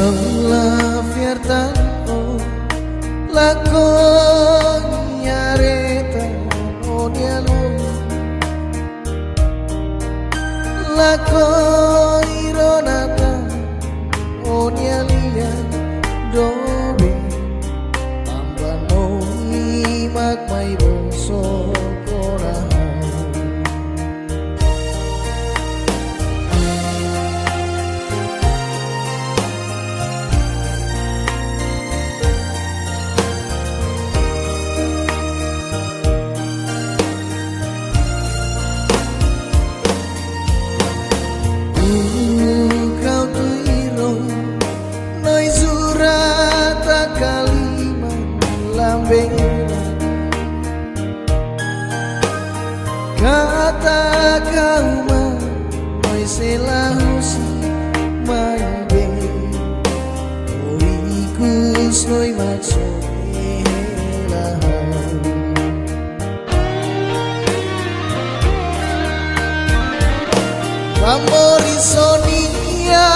Allah fiertanto la cognareta odialo la coironata odialia dove ambano imak mai boso kata kau mai selahusi mai be oikus noi matsela amori sonia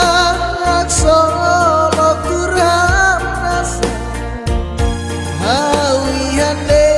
solo kuram nasa hauiande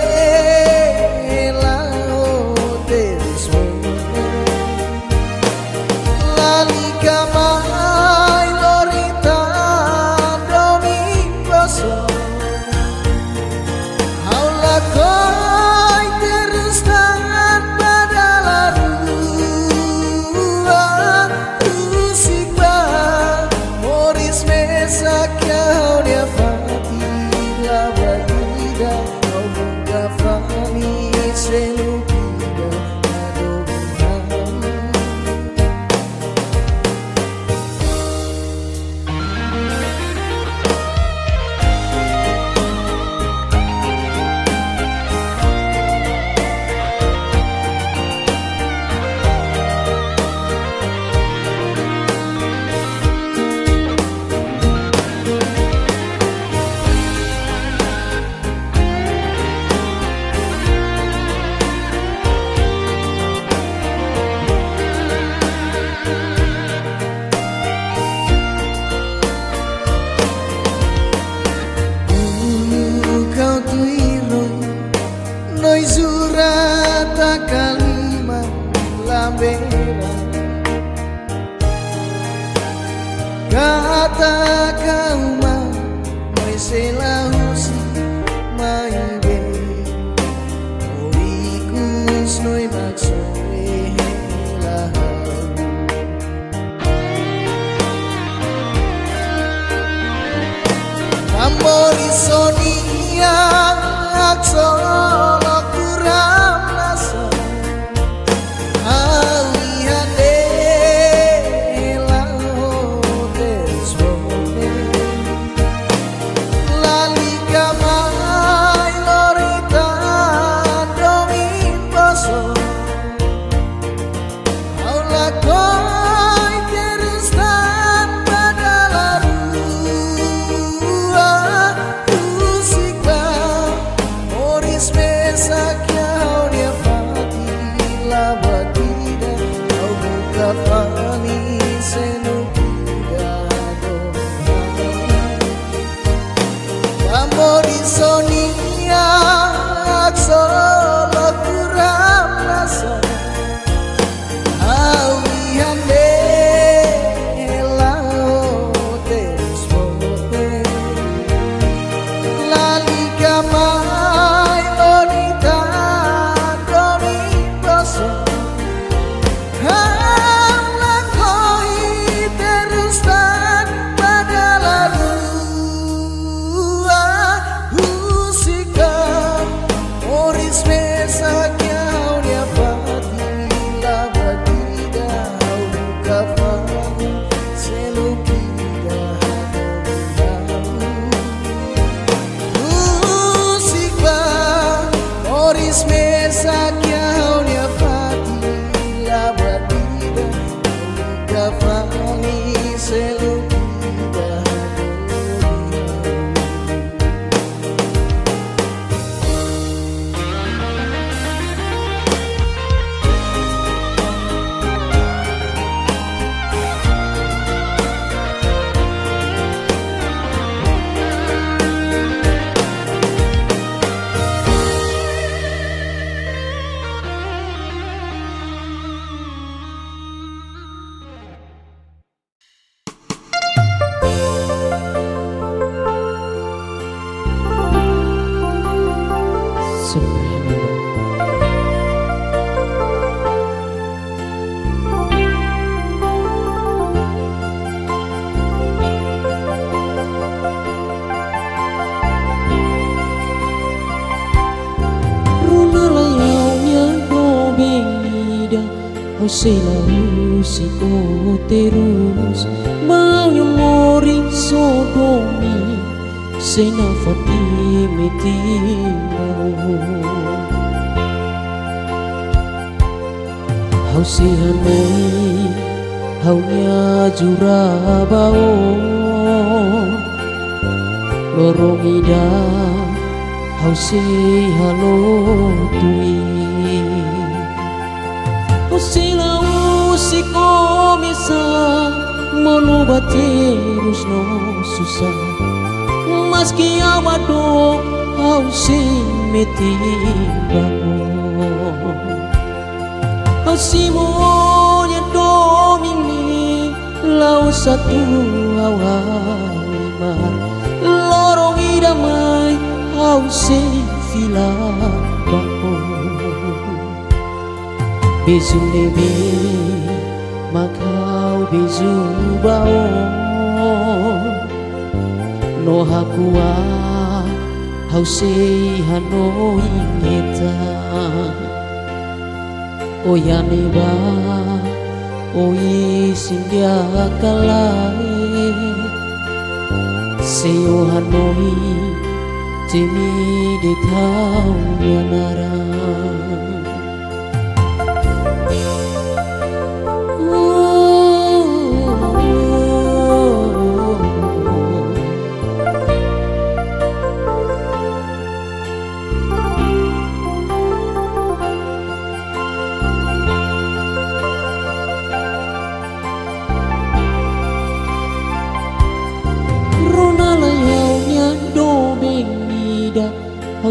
noi zurata kalima lambera kata kau mai selahusi mai be oikus noi maksoe amori sonia solo kuram nasa aliande lao desbone lalika mai lorita domin boso aula koi terustan pada laru Christmas Kau selalu siko terus Banyak mori sodomi Sena Fatime timau Hau sihanai Haunya jurabao Lorong ida Hau halo tui Silau siko misa Monubatirus no susah Maski awado Hau metimbao Hau simonya domini Lau satu awalimar Lorong idamai Hau filabao Bezu nebe makau bezu bao No hakua hau hano ingeta O yaneba o isindia kalai Seo hanoi temi de tau yanara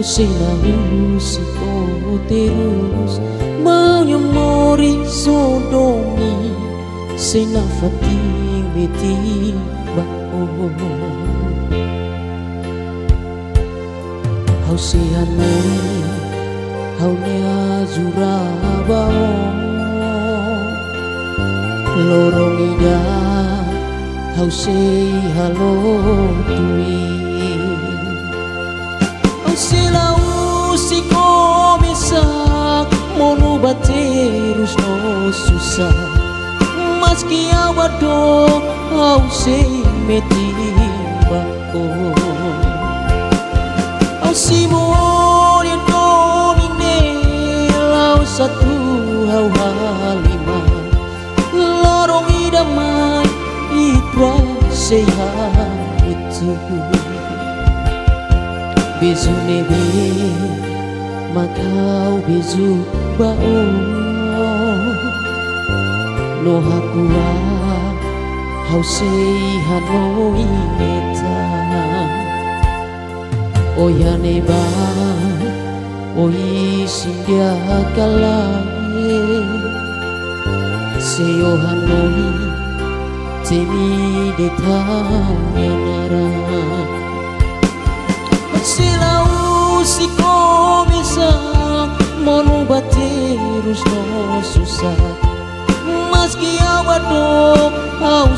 Hau selalu siko terus Banyak mori sodomi Sena Fatime timbao Hau sihanai Haunya jurabao Lorong ida Hau halo tui Silau siko misak Monubatirus no susah Maski awado Hau metimbao Hau simonya domine Lau satu hau halima Lorong idamai Itu sehat itu Bezu nebe makau bezu bao No hakua hau hano ingeta O yaneba o isindia kalai Seo hanoi temi de tau yanara Silau siko bisa Monubatirus no susah Maski awado Hau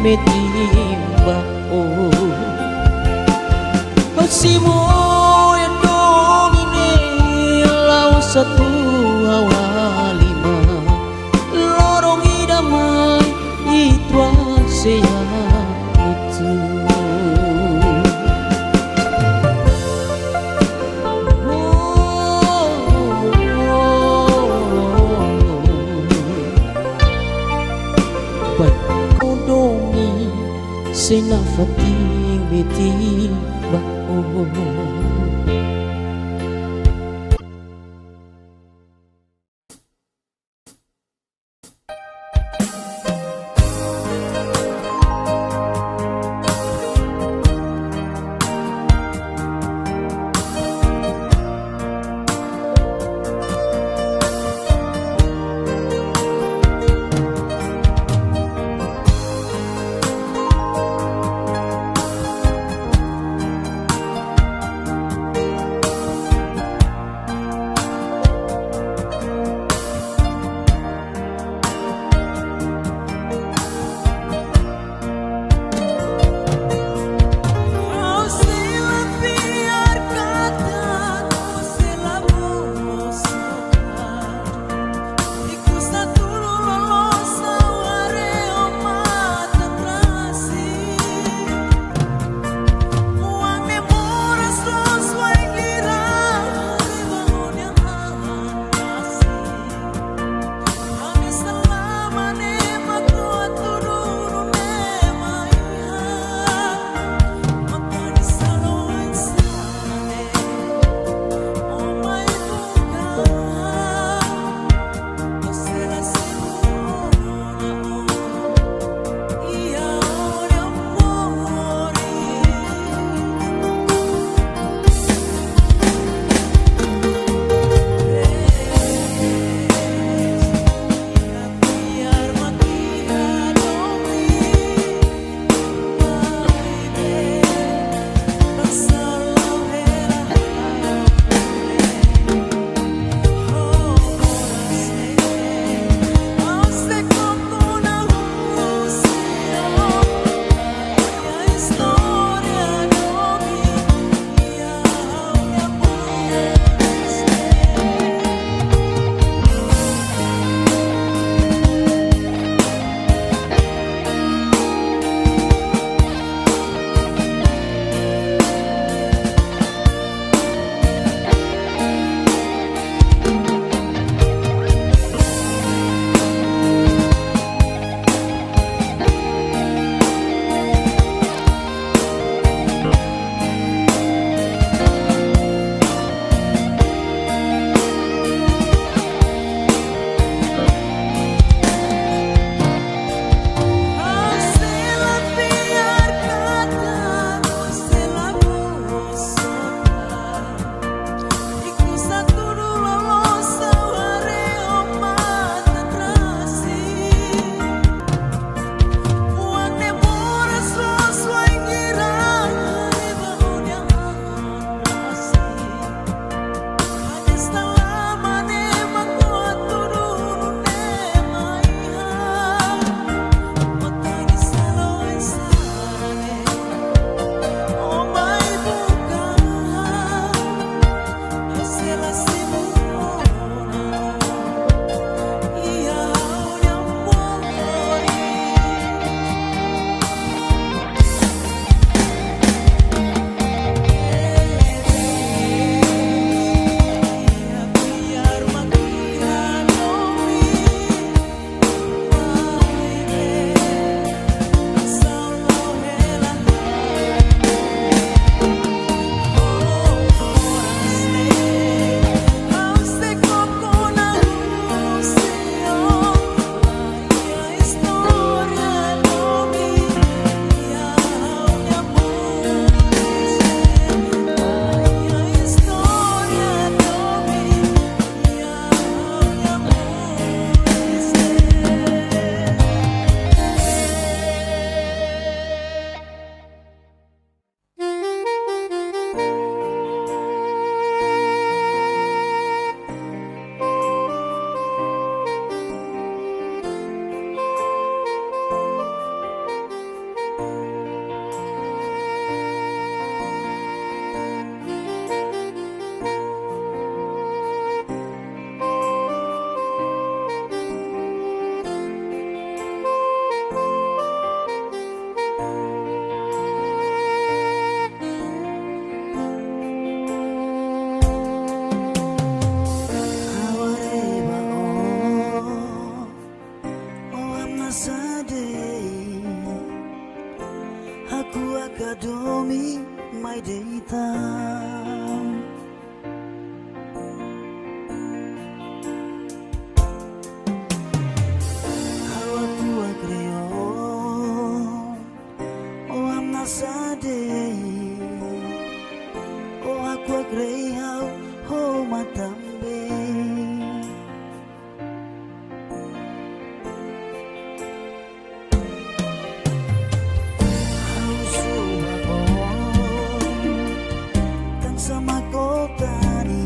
metimbao Hau simonya domine Lau satu awalima Lorong idamai Itu sehat itu Sena Fatime timbao Aku akadomi mai deita Hawa tua creo O amna sade O aku agrei hau ho matambe Sama kotanis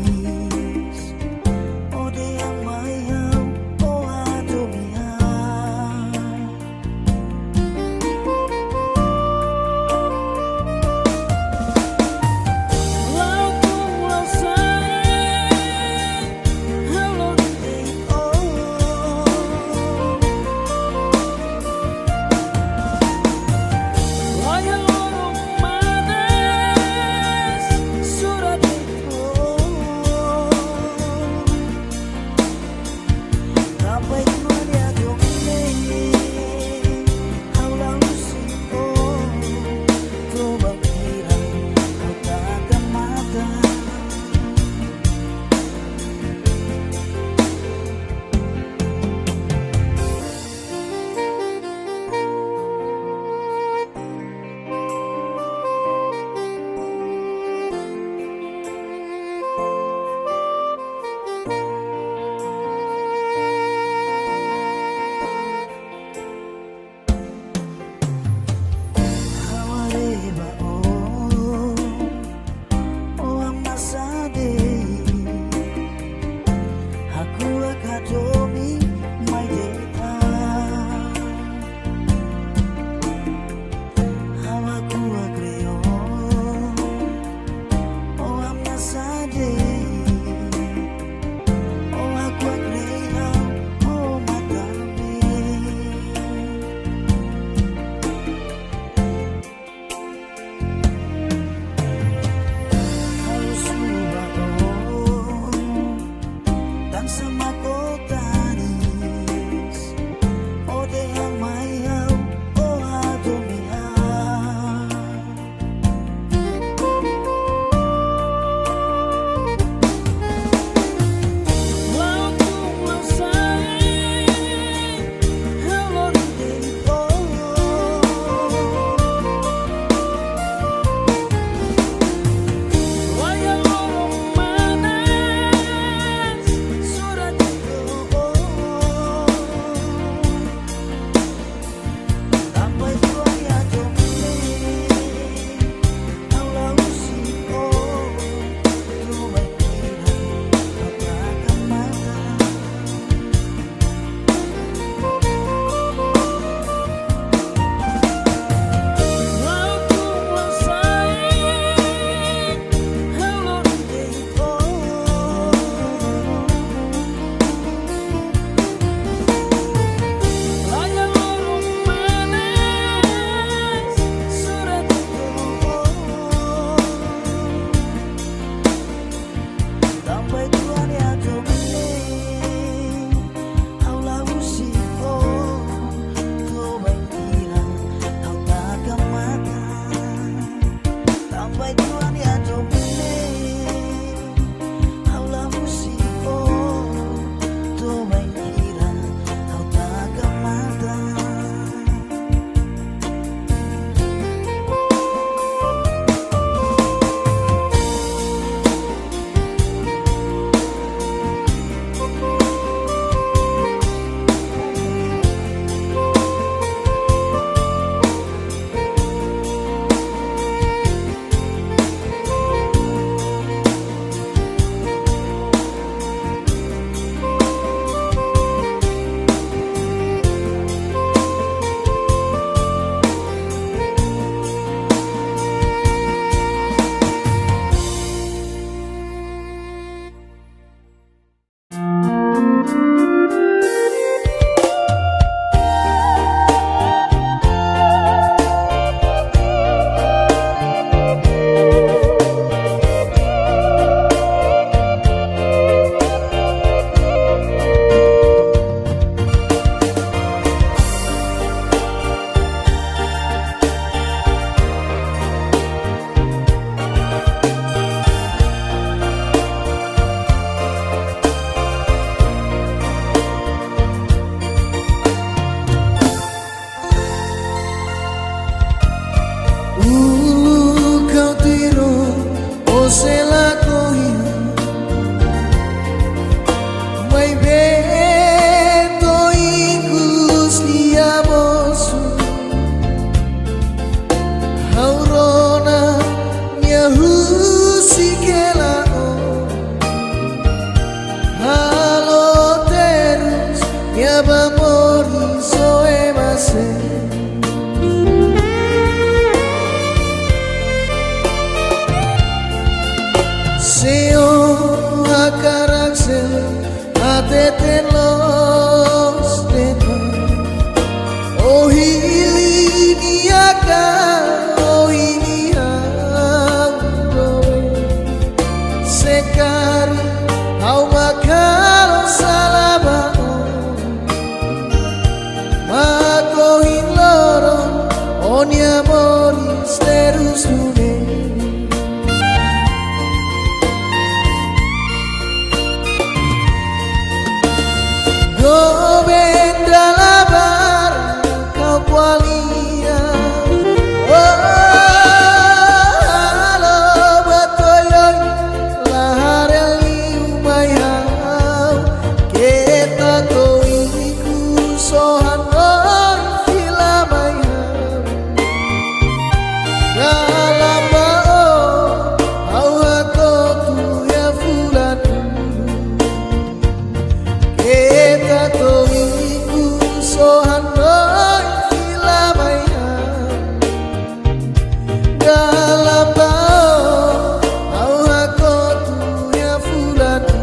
O de yang mayau O adomia Lau kung lau sa Seo akaraksel atete los deta oh hili niaka oh hili angkowe sekari au makalo salabao makohin loro oni amoris terus une Govinda labar kau kualia oh halo batoyoy lahareli umayhau kita koiku sohanon filamayhau dalam bao au hatotu ya fulanu kita koiku sohanon filamayhau dalam bao au hatotu ya fulanu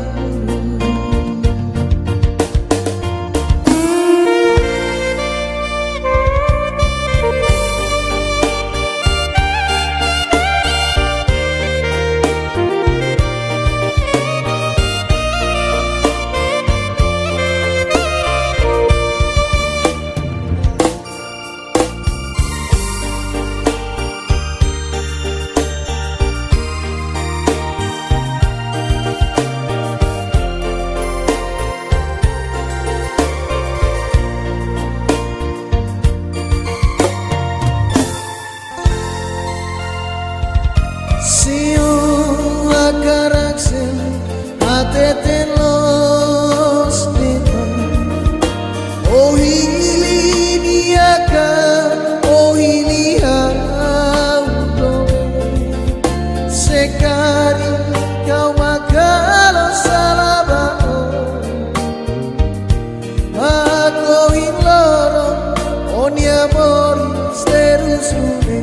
Sio akaraksel atete los deta oh hili niaka oh hili angkowe sekari kau makalo salabao makohin loro oni amoris terus une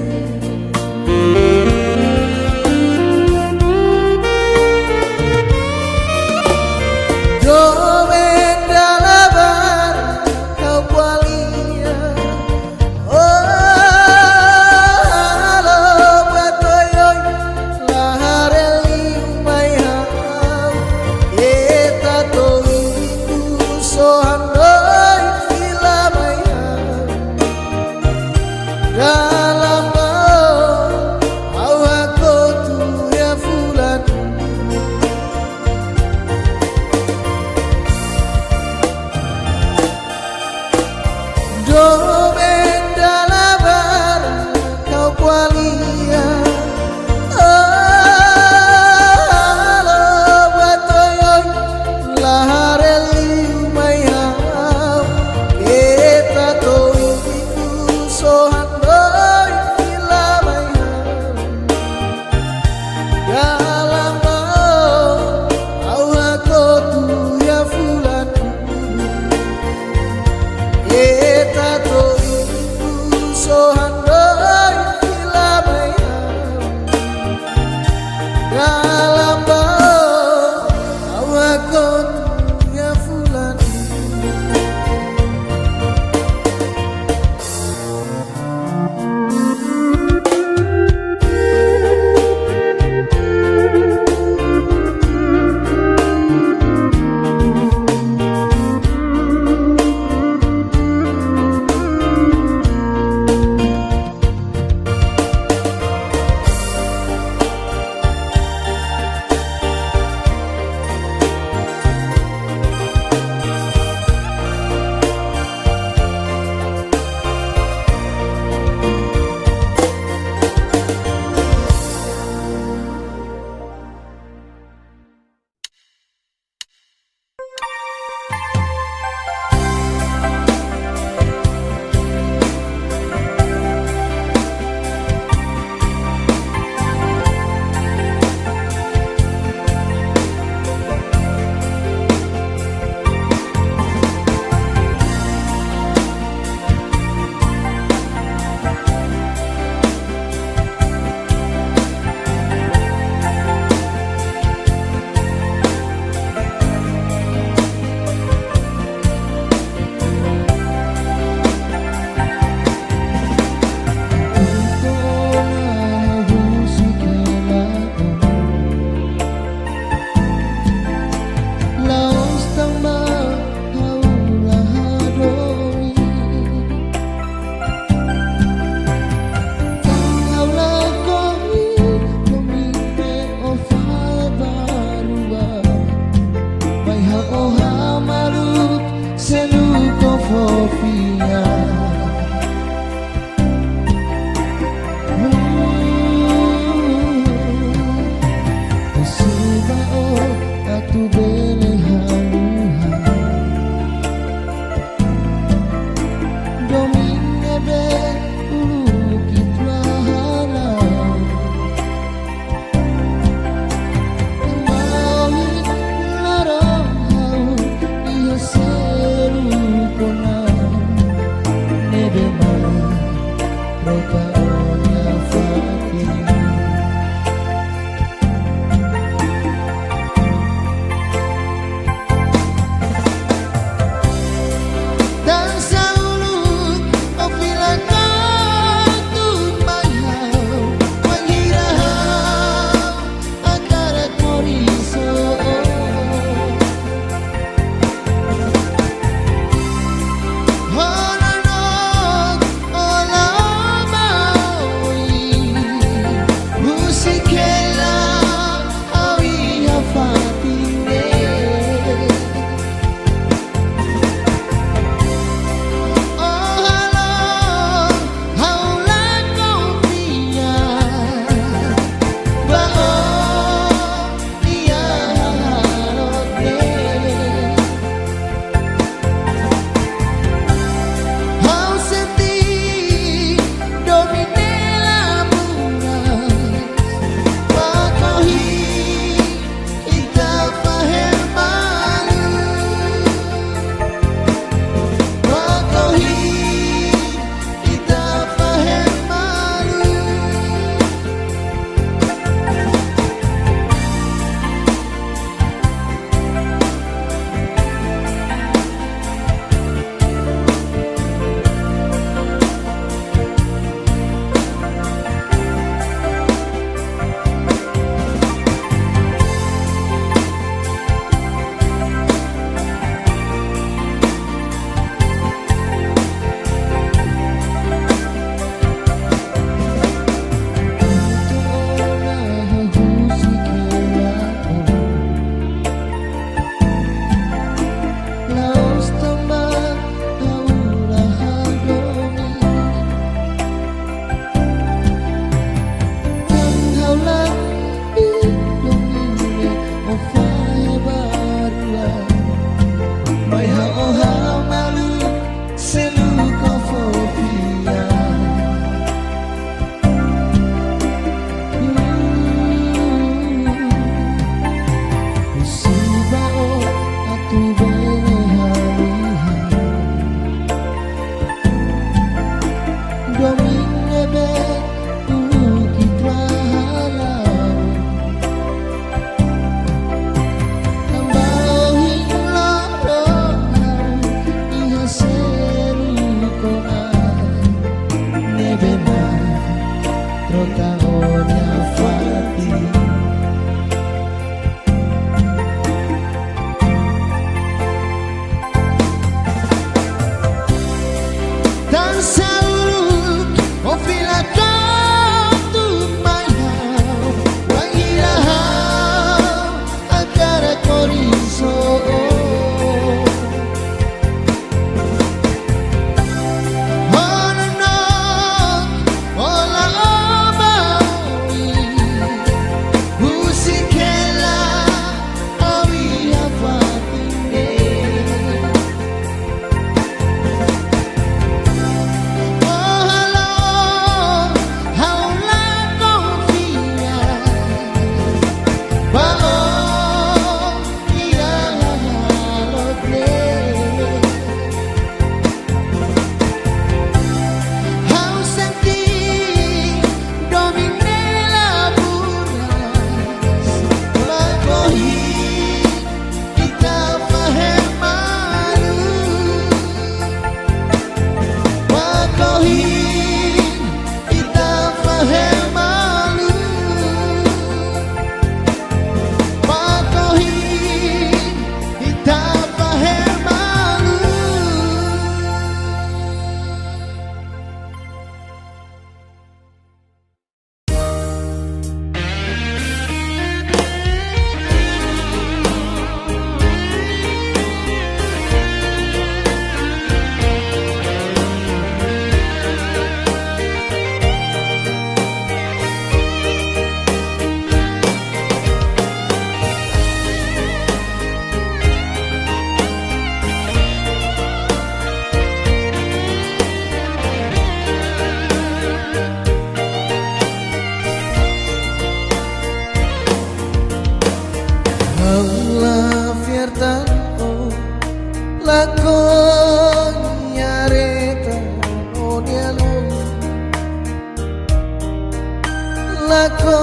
lako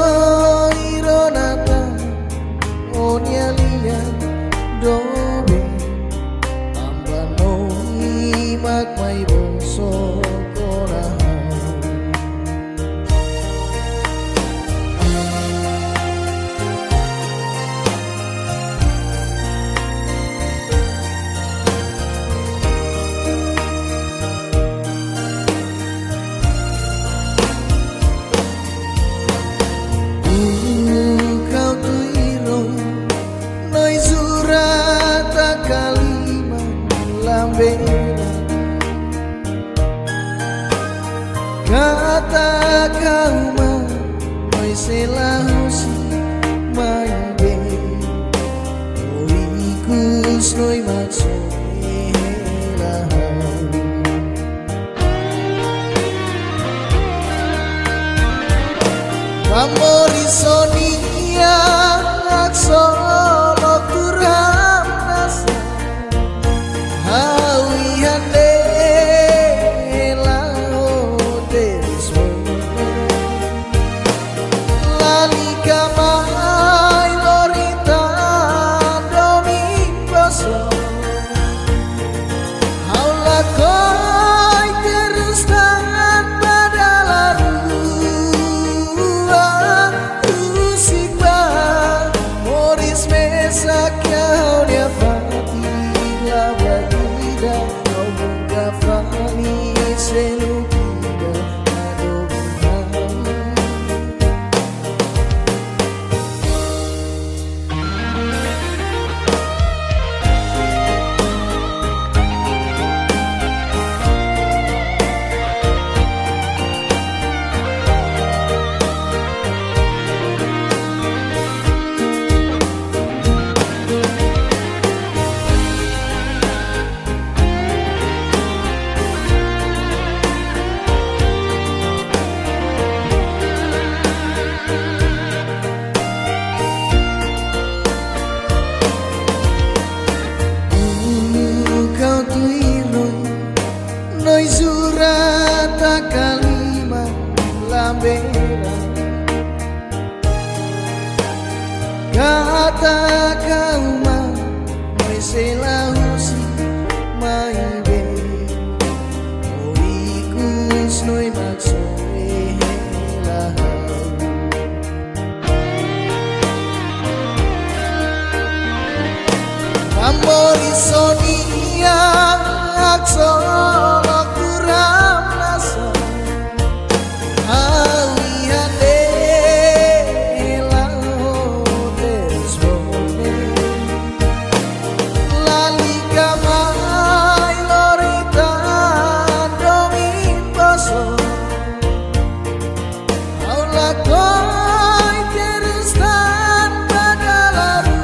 ironata onia lian dobe ambano imak mai boso korahan kata kau mai selahusi mai be oikus noi maksudnya amori sonia solo turam nasa hawihande noi surata kalima lambera kata kau mai selahusi mai be oikus noi maksudnya amori sonia solo kuram nasa hawihande lao desbone lali kamai lorita domin boso aula koi terus tanpa dalaru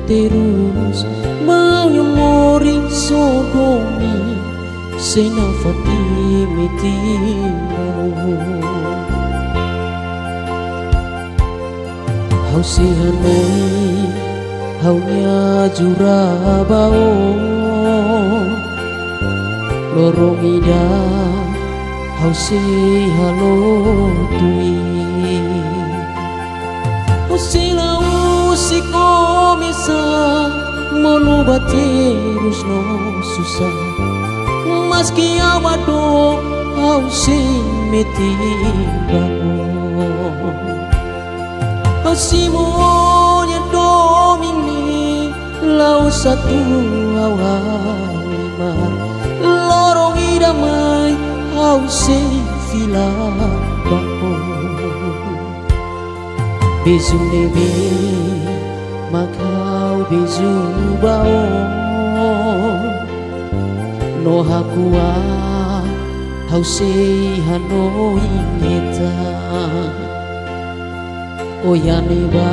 terus maunya mori sodomi senafati metimu hau sihanoi haunya jurabao lorong ida hau si halo tui usila usiko misa monubaterus no susah maski awado hau si metibao hau si monya domini lau satu awalima lorong idamai hau si fila bao bezu nebe makau bezu bao no hakua hau se hanoi ngeta o yaneba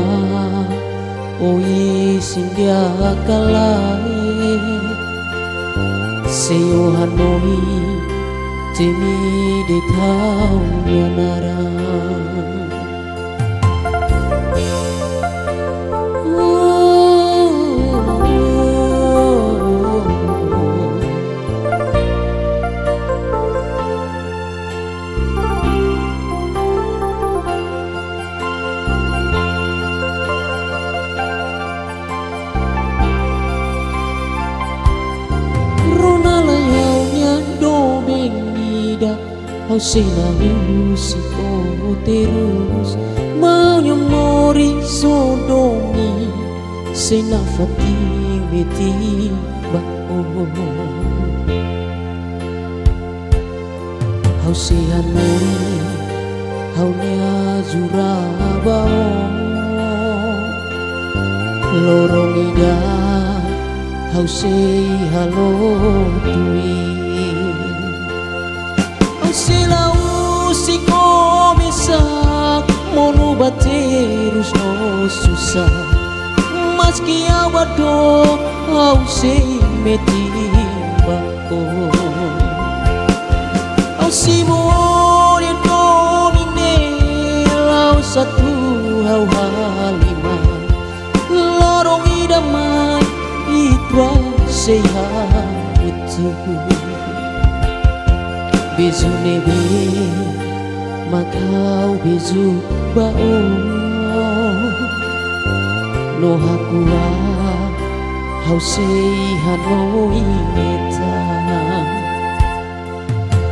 o isindia kalai se o hanoi temi de tau yanara hau selalu terus maunya mori sodomi senafati meti bao hau sihanoi haunya jurabao lorong ida hau se halo tui sila usiko misak monubaterus no susah maski awado hau se metibao au si moria domine lau satu hau halima lorong idamai itwa sehat itu bezu nebe makau bezu bao no hakua hau se hanoi ngeta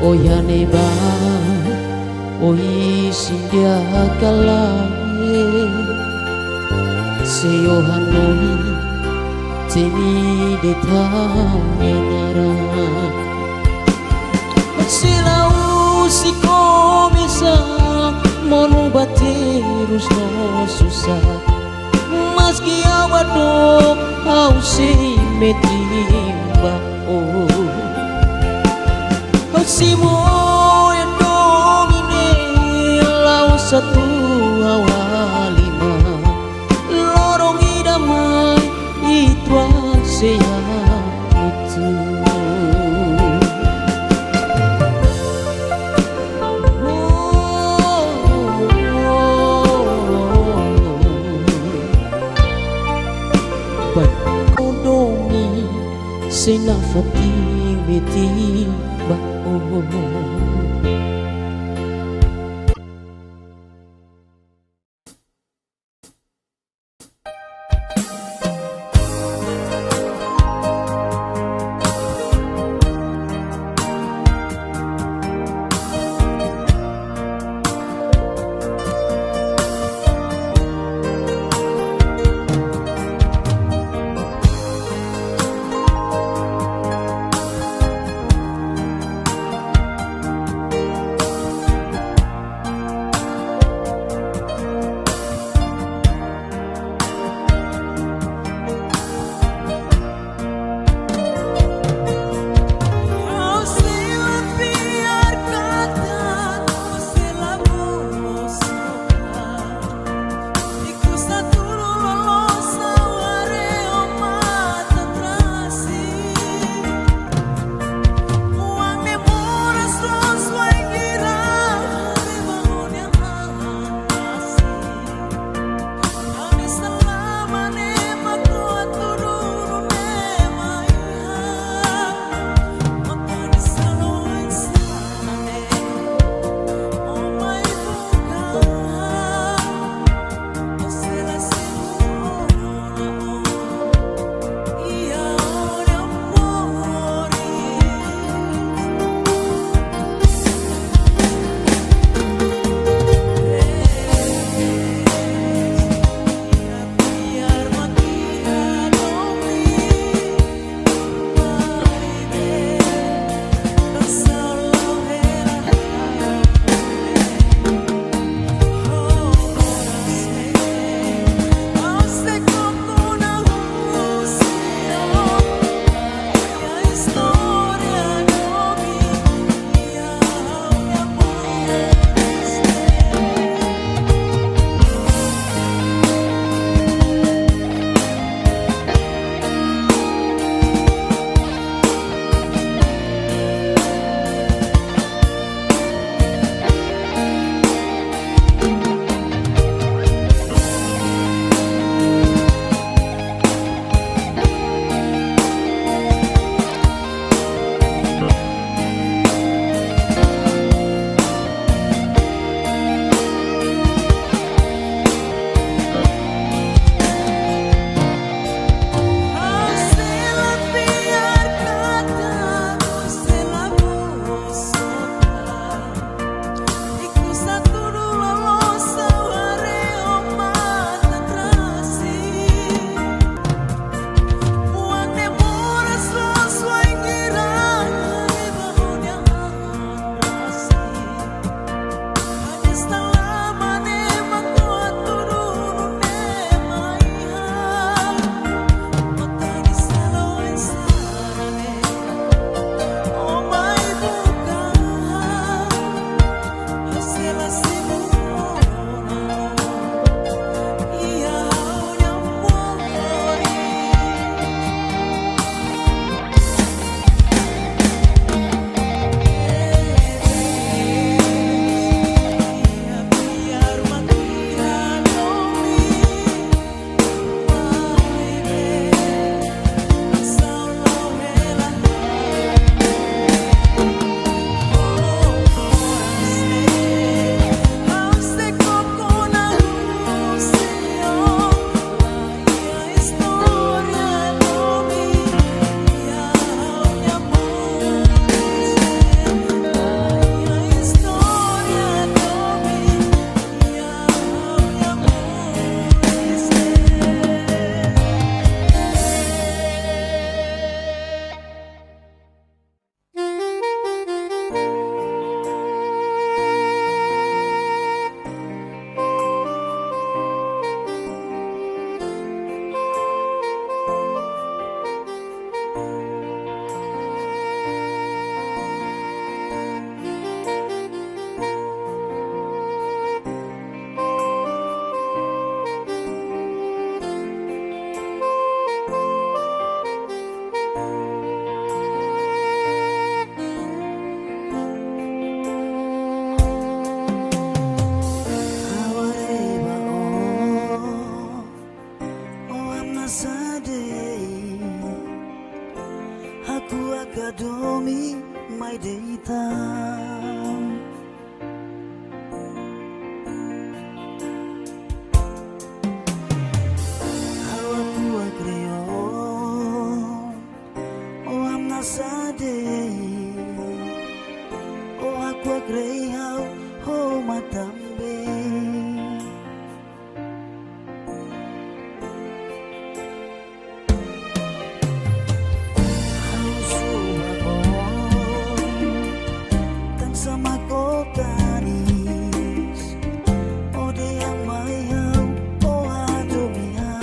o yaneba o isindia kalai se o hanoi temi de tau yanara sila usiko bisa monubaterus no susah maski awado hau si metibao hau si moya domine lau satu awalima lorong idamai itwa seya itu senafati metibao kadomi mai deita hawa tua creo o amna sade o aqua crei hau ho matambe sama kotanis ode yang mayau o adomia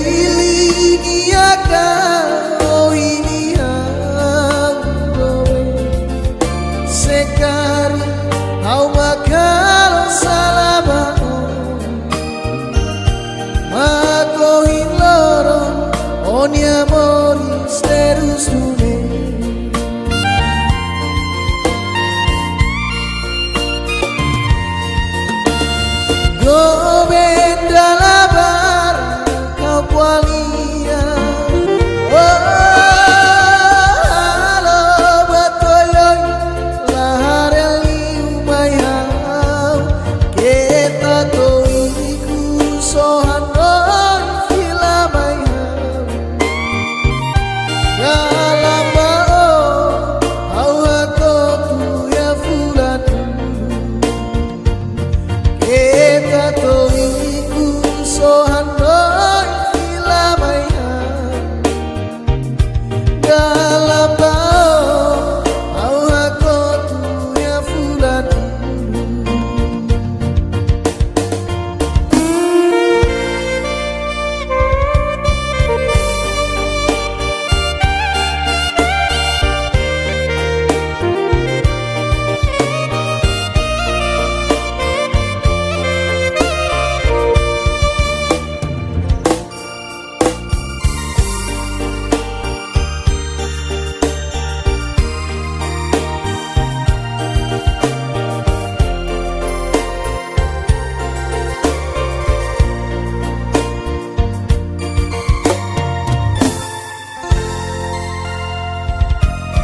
hili niaka, oh hili angole. Sekari au makalo salabao, makohin loron, oni amoris terus dunia. Gobenda labar kau kualia, oh halo batoyoy lahareli umayau, kita toiku sohanoi filamayau. Dalam bao au hatotu ya fulanu, kita toiku sohanoi filamayau. Dalam bao au hatotu ya fulanu.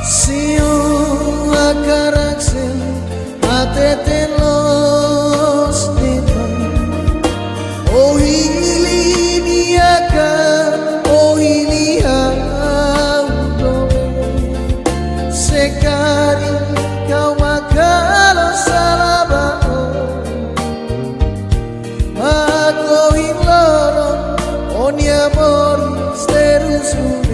Siu akaraksel atete los depan, oh hili niaka, oh hili audome. Sekari kau makalo salabao, makohin loron, oni amoris terus dunia.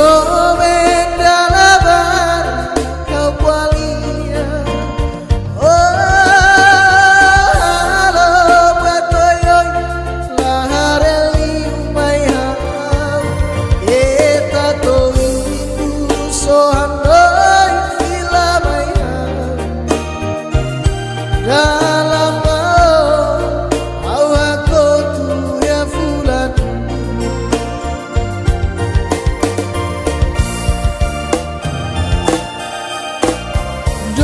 Gobenda labar kau kualia, oh halo batoyoy lahareli umayau, kita toiku sohanoi filamayau. Dalam bao au hakotu ya fulanu,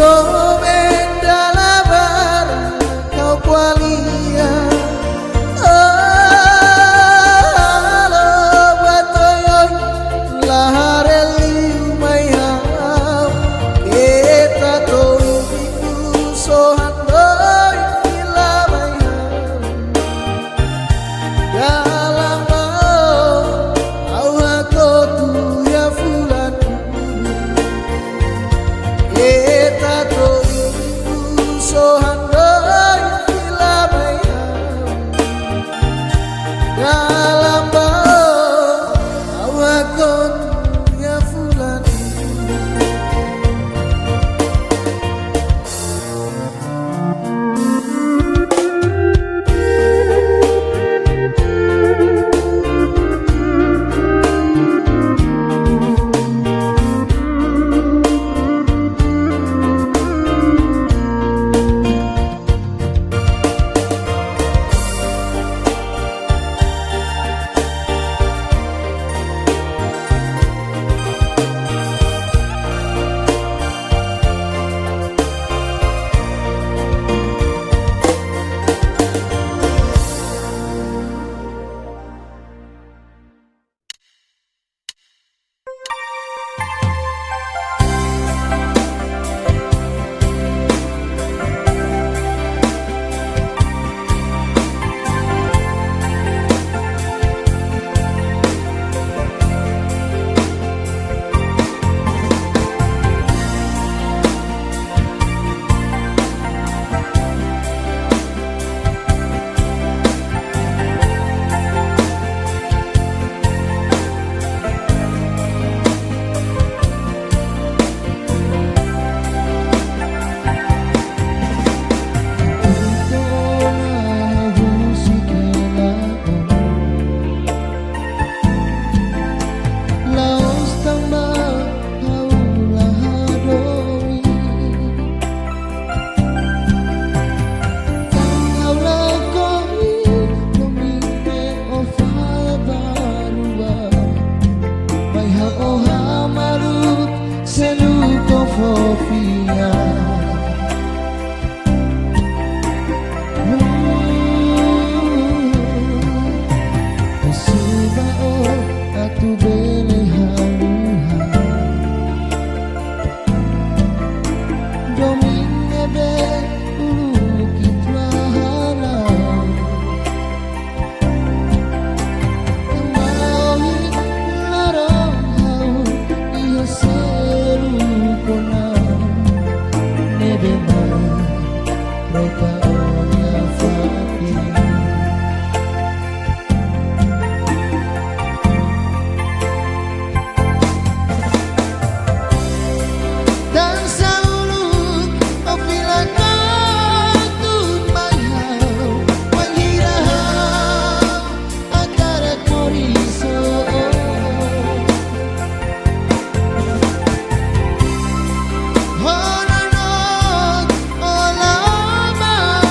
Gobenda labar kau kualia, oh halo batoyoy lahareli umayau, kita toiku sohanoi filamayau. Dalam bao au hakotu ya fulanu, kita toiku sohanoi filamayau. Dalam bao au hakotu ya fulanu. mereka onya Fadi. Dan selalu apabila kau tumpahau menghirau antara koriso hononot olama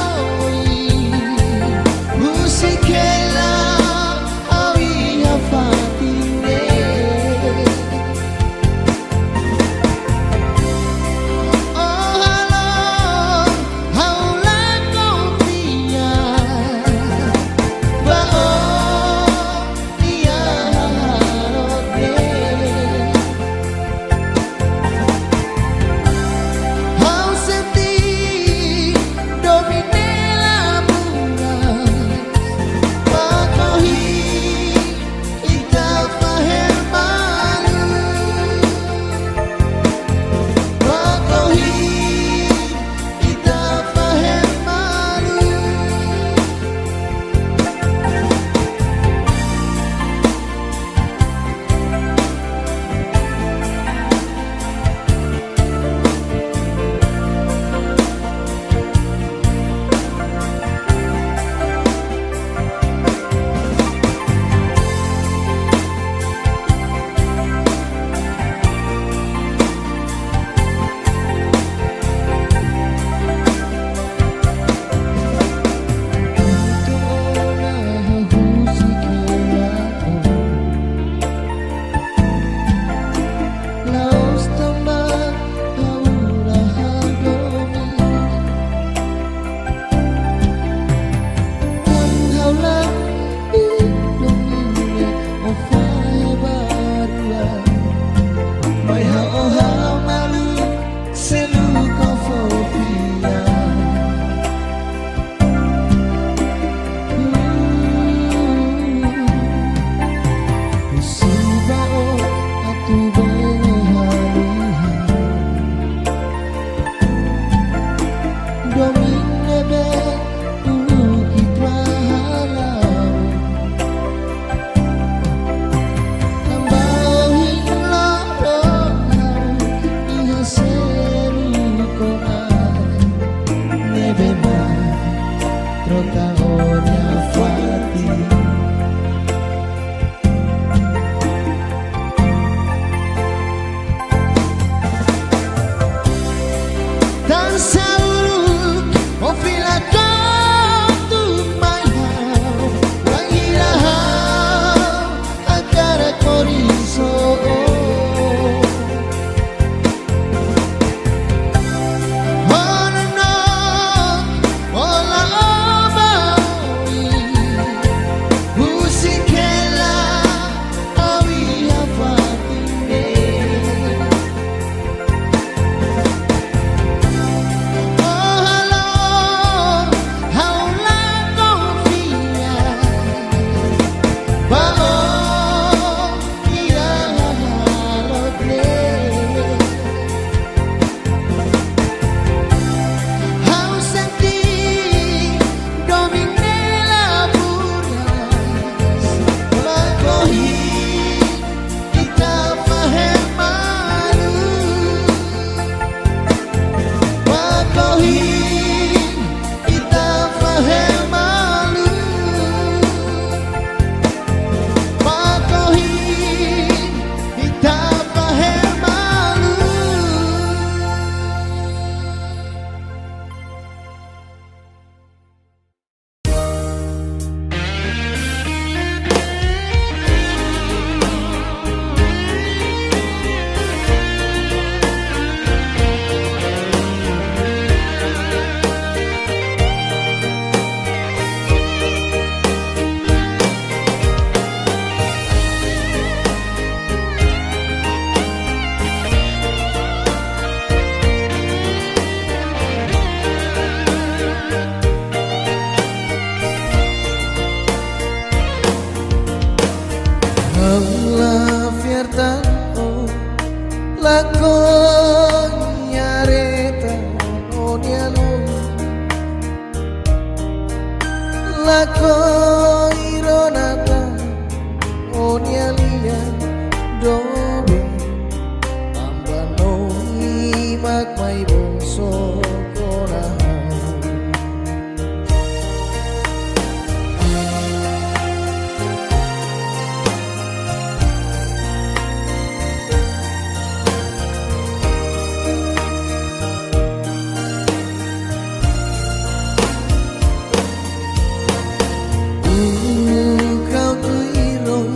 lako ironata onyalia dobe ambanoi magmay boso korahan. Kau tu irong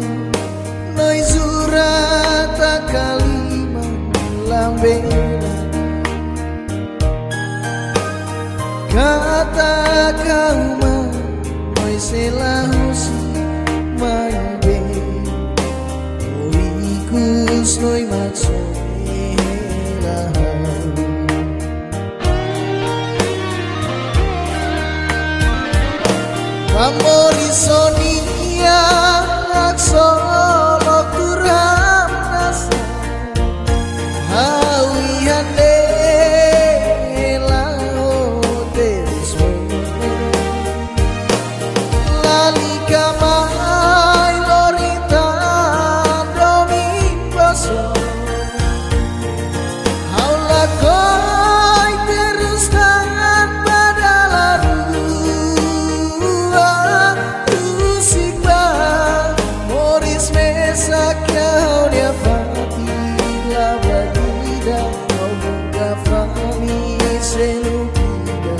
noi zurata kalima lambela kata kau ma noi selahusi mai be oikus noi maksudnya Amori sonia aksolo kuram nasa hawi hande lao terisme lali kamai lorita domingoso haula koi teruskan badalaru Sakau dia fatila batida kau buka fami selukida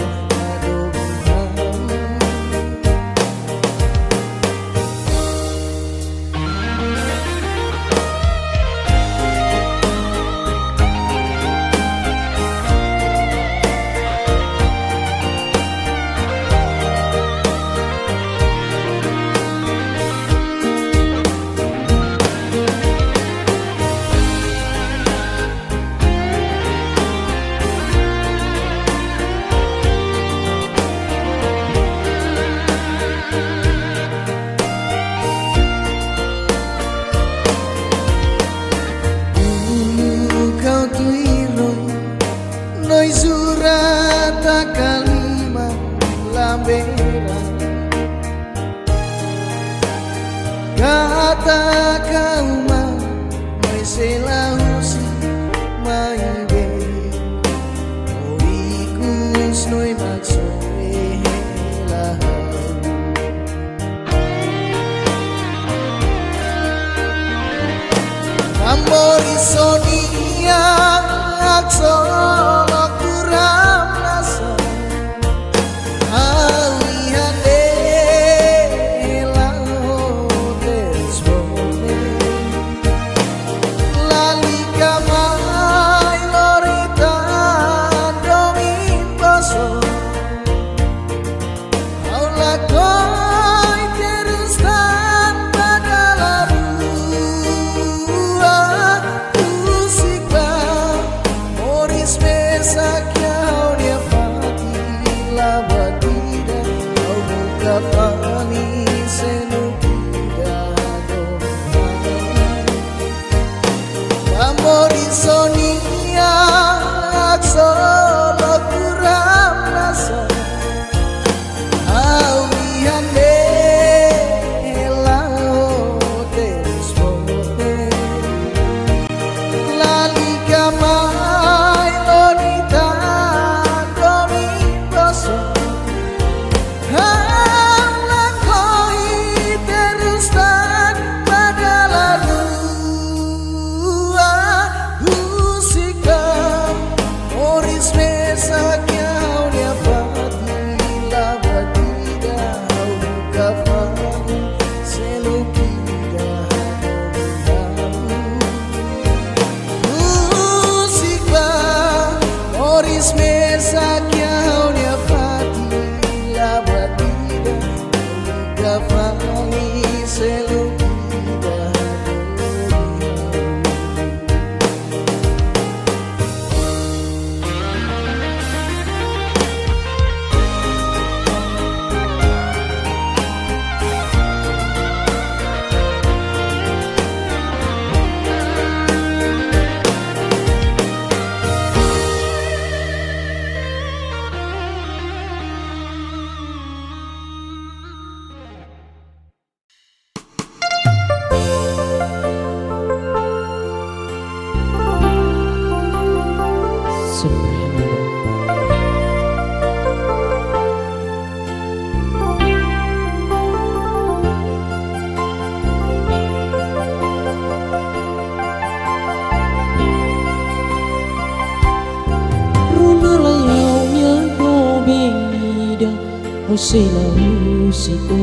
Usiko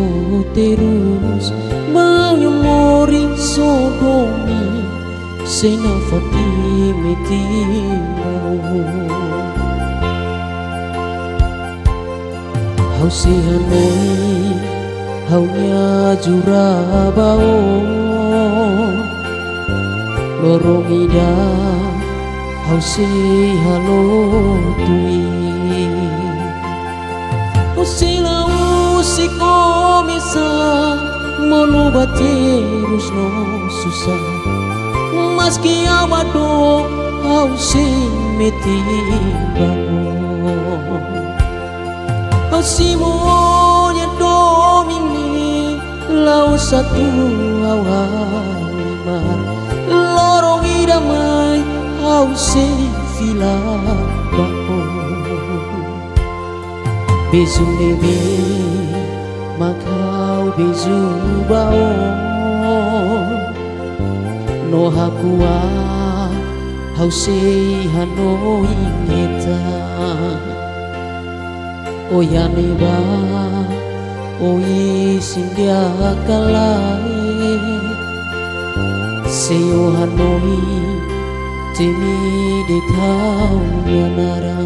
terus mau mori sodomi sena fatime timo hau sihanoi hau nya jurabao lorong ida hau si halo tui Usiko misa mono baterus no susah maski awado hau si meti bangun Asimonya domini lau satu awalimar lorong idamai hau si fila bangun Bezu nebe makau bezu baon no hakua hau sei hanoi ngeta oyane ba oi sindia kalai seo hanoi temi de tau yanara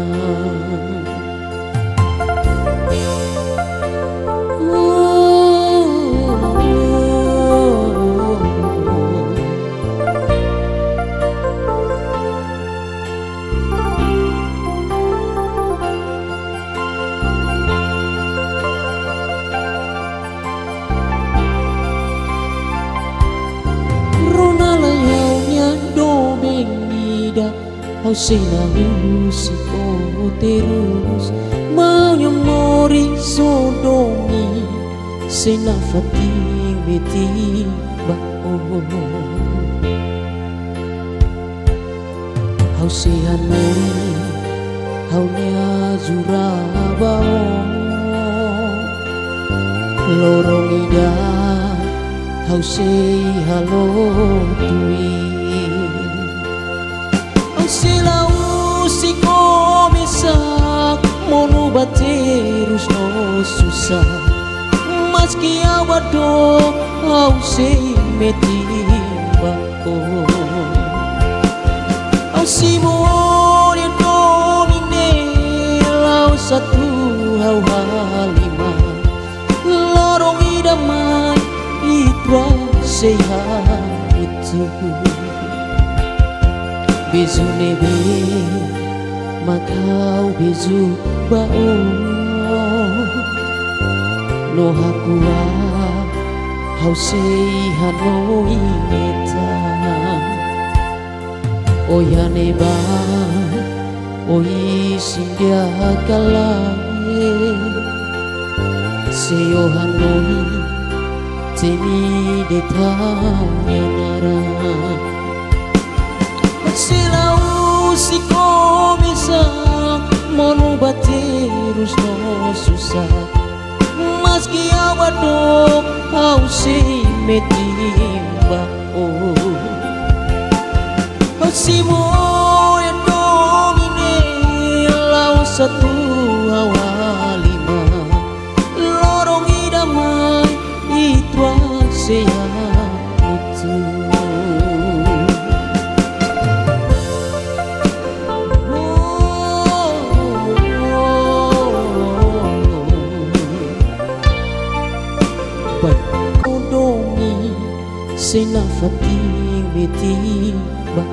Hau sena usiko terus mau mori sodomi sena fatime tiba hau sihanoi hau nya jurabao lorong ida hau sei halo tui Usiko misak mono baterus no susah maski awado hau sei meti bako Asimonya domine lau satu hau halima lorong idamai itwa sehat itu Bezu nebe makau bezu bao no hakua hau sei hanoi meta oyane ba oi sindia kalai seo hanoi temi de tau yanara Usiko bisa mono baterus no susah maski awado hau sei metimba Asimonya domine lau satu awalima lorong idamai itwa sehat itu Sena fatime tiba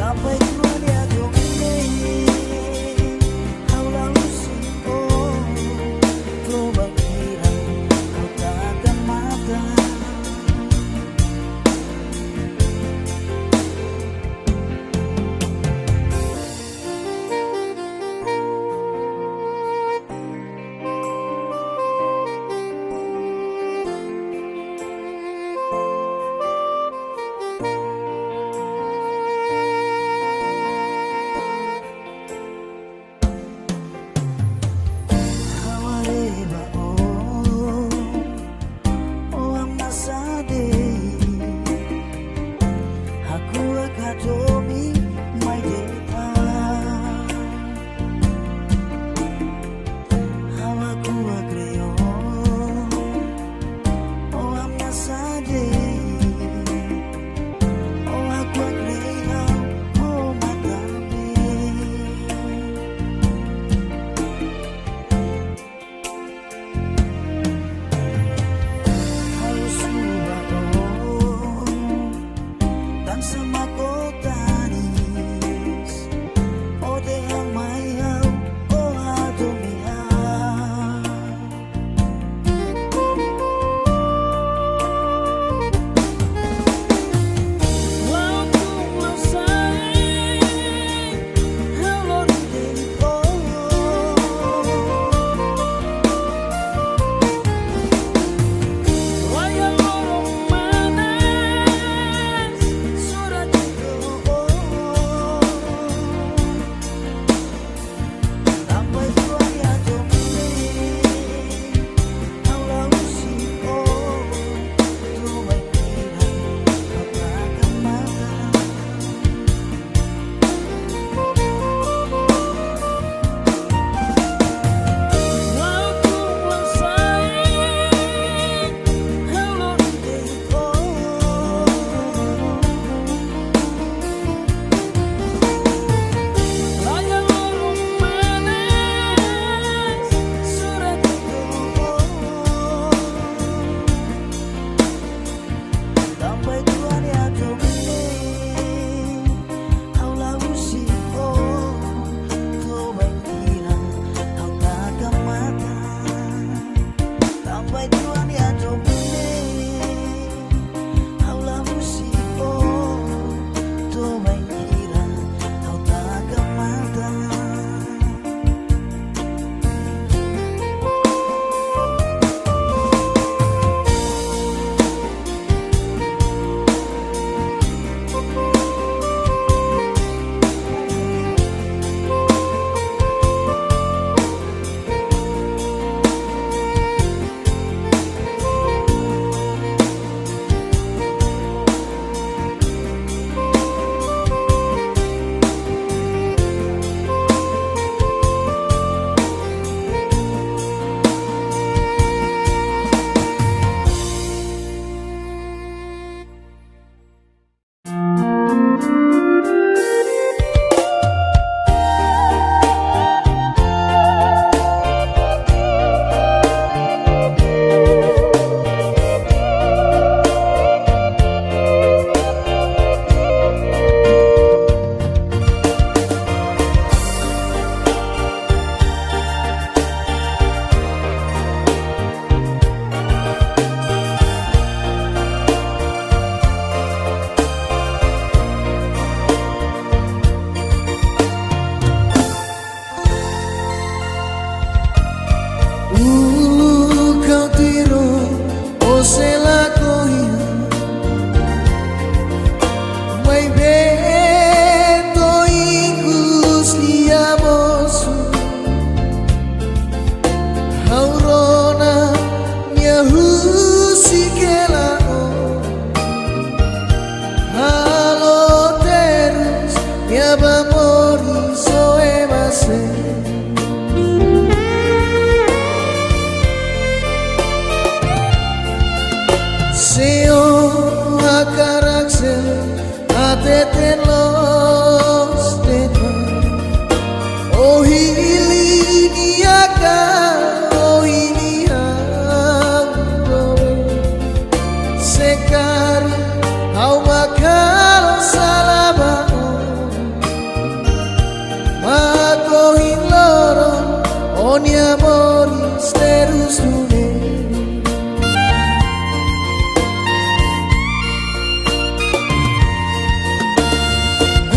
sampai Tuhan ya domine kau lalu simpo coba kira kau takkan mata.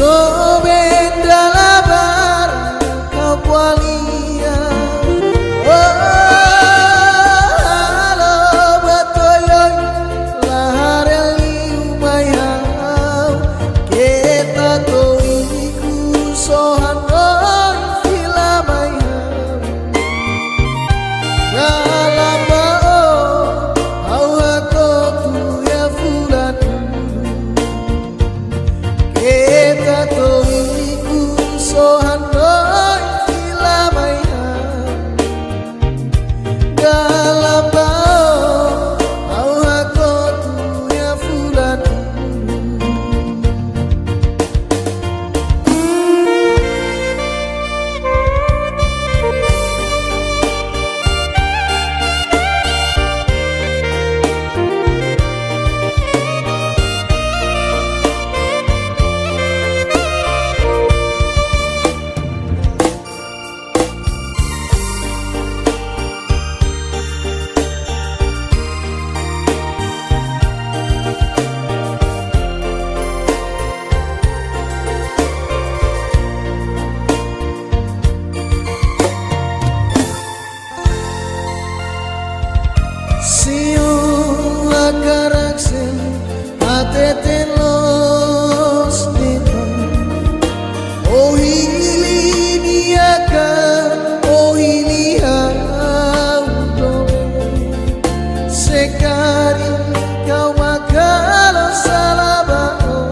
Do benda labar kau kualia. Oh halo batoyoy lahareli umayau. Kita toiku sohanoi filamayau. Galambao au hakotu ya fulani. Kita toiku sohanoi filamayau. Galambao au hakotu ya fulani. Siung lakaraksen ateten los depan. Oh hili niakan, oh hili haudome. Sekali kau makalo salabao.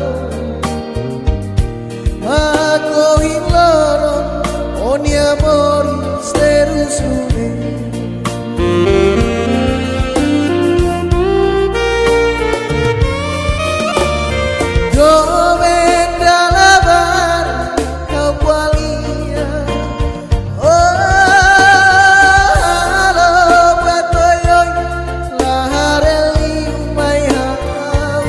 Ako hinloron, oni amoris terus une. Do benda labar kau kualia. Oh halo batoyoy lahareli umayau.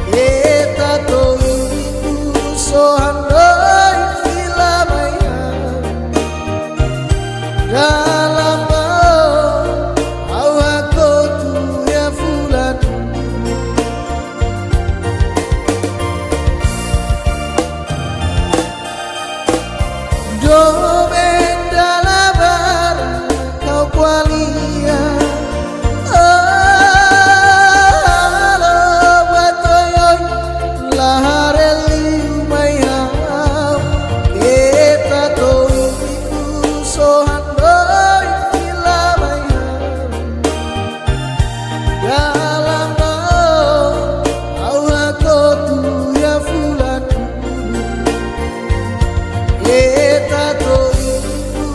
Kita toiku sohanoi filamayau. Galambao au hakotu ya fulani. Do benda labar kau kualia. Oh halo batoyoy lahareli umayau. Kita toiku sohanoi filamayau. Galambao au hakotu ya fulani. Kita toiku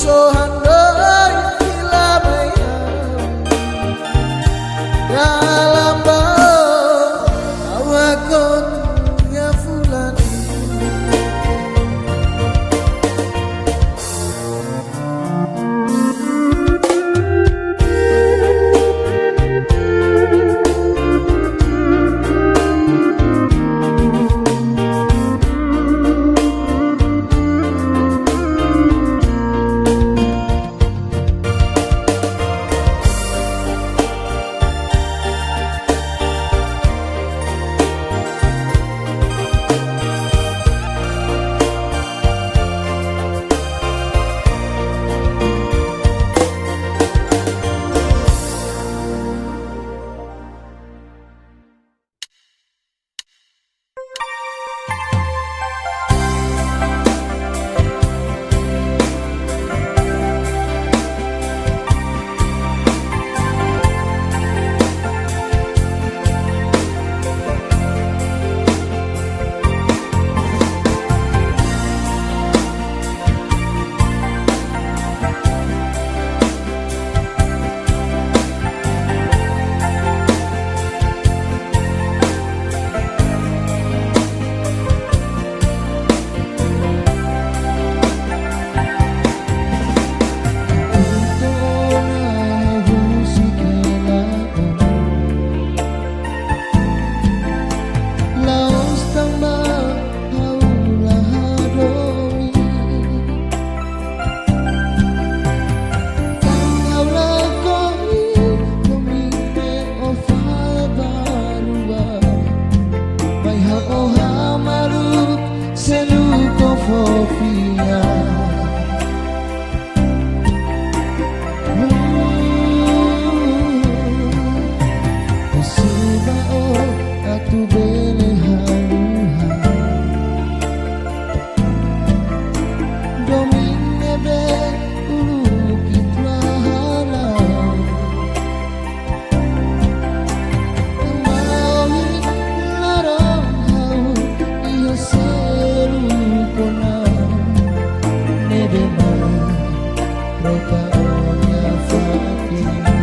sohanoi filamayau. Galambao au hakotu ya fulani. Sofia. Sibao atu bele haluha domine be ulu kitla halau maui larang hau iya selu kona nebe ma roka onya fatima.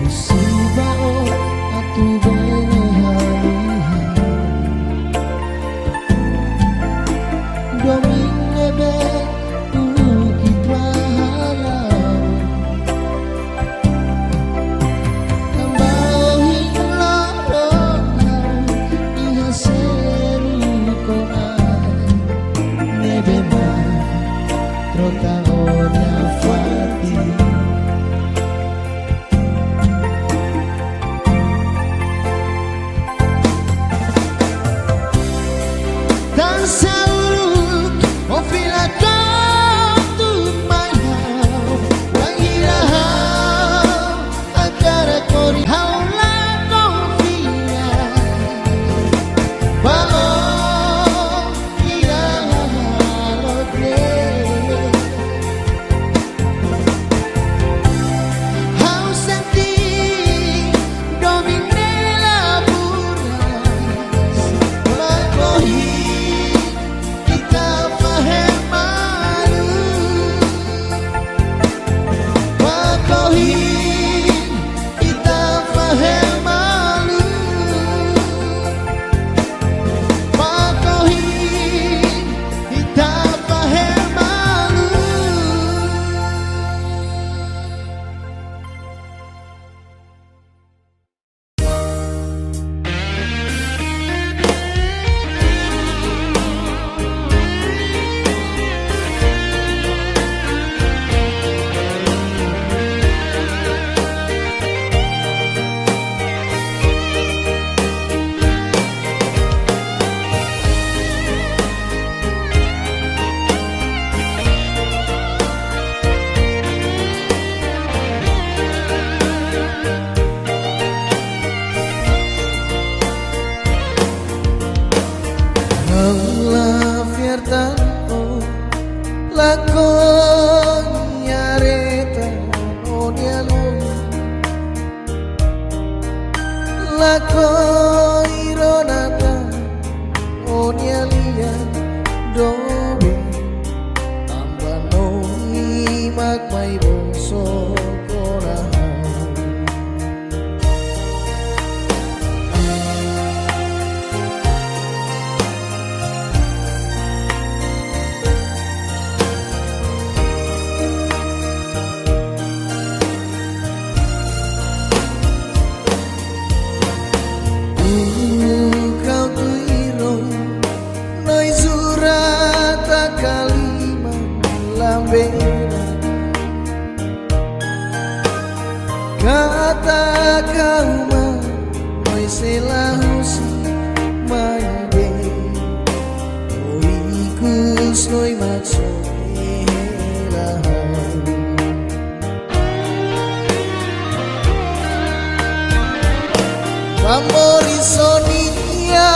Sibao atu bele haluha maksudnya lahau. Amori sonia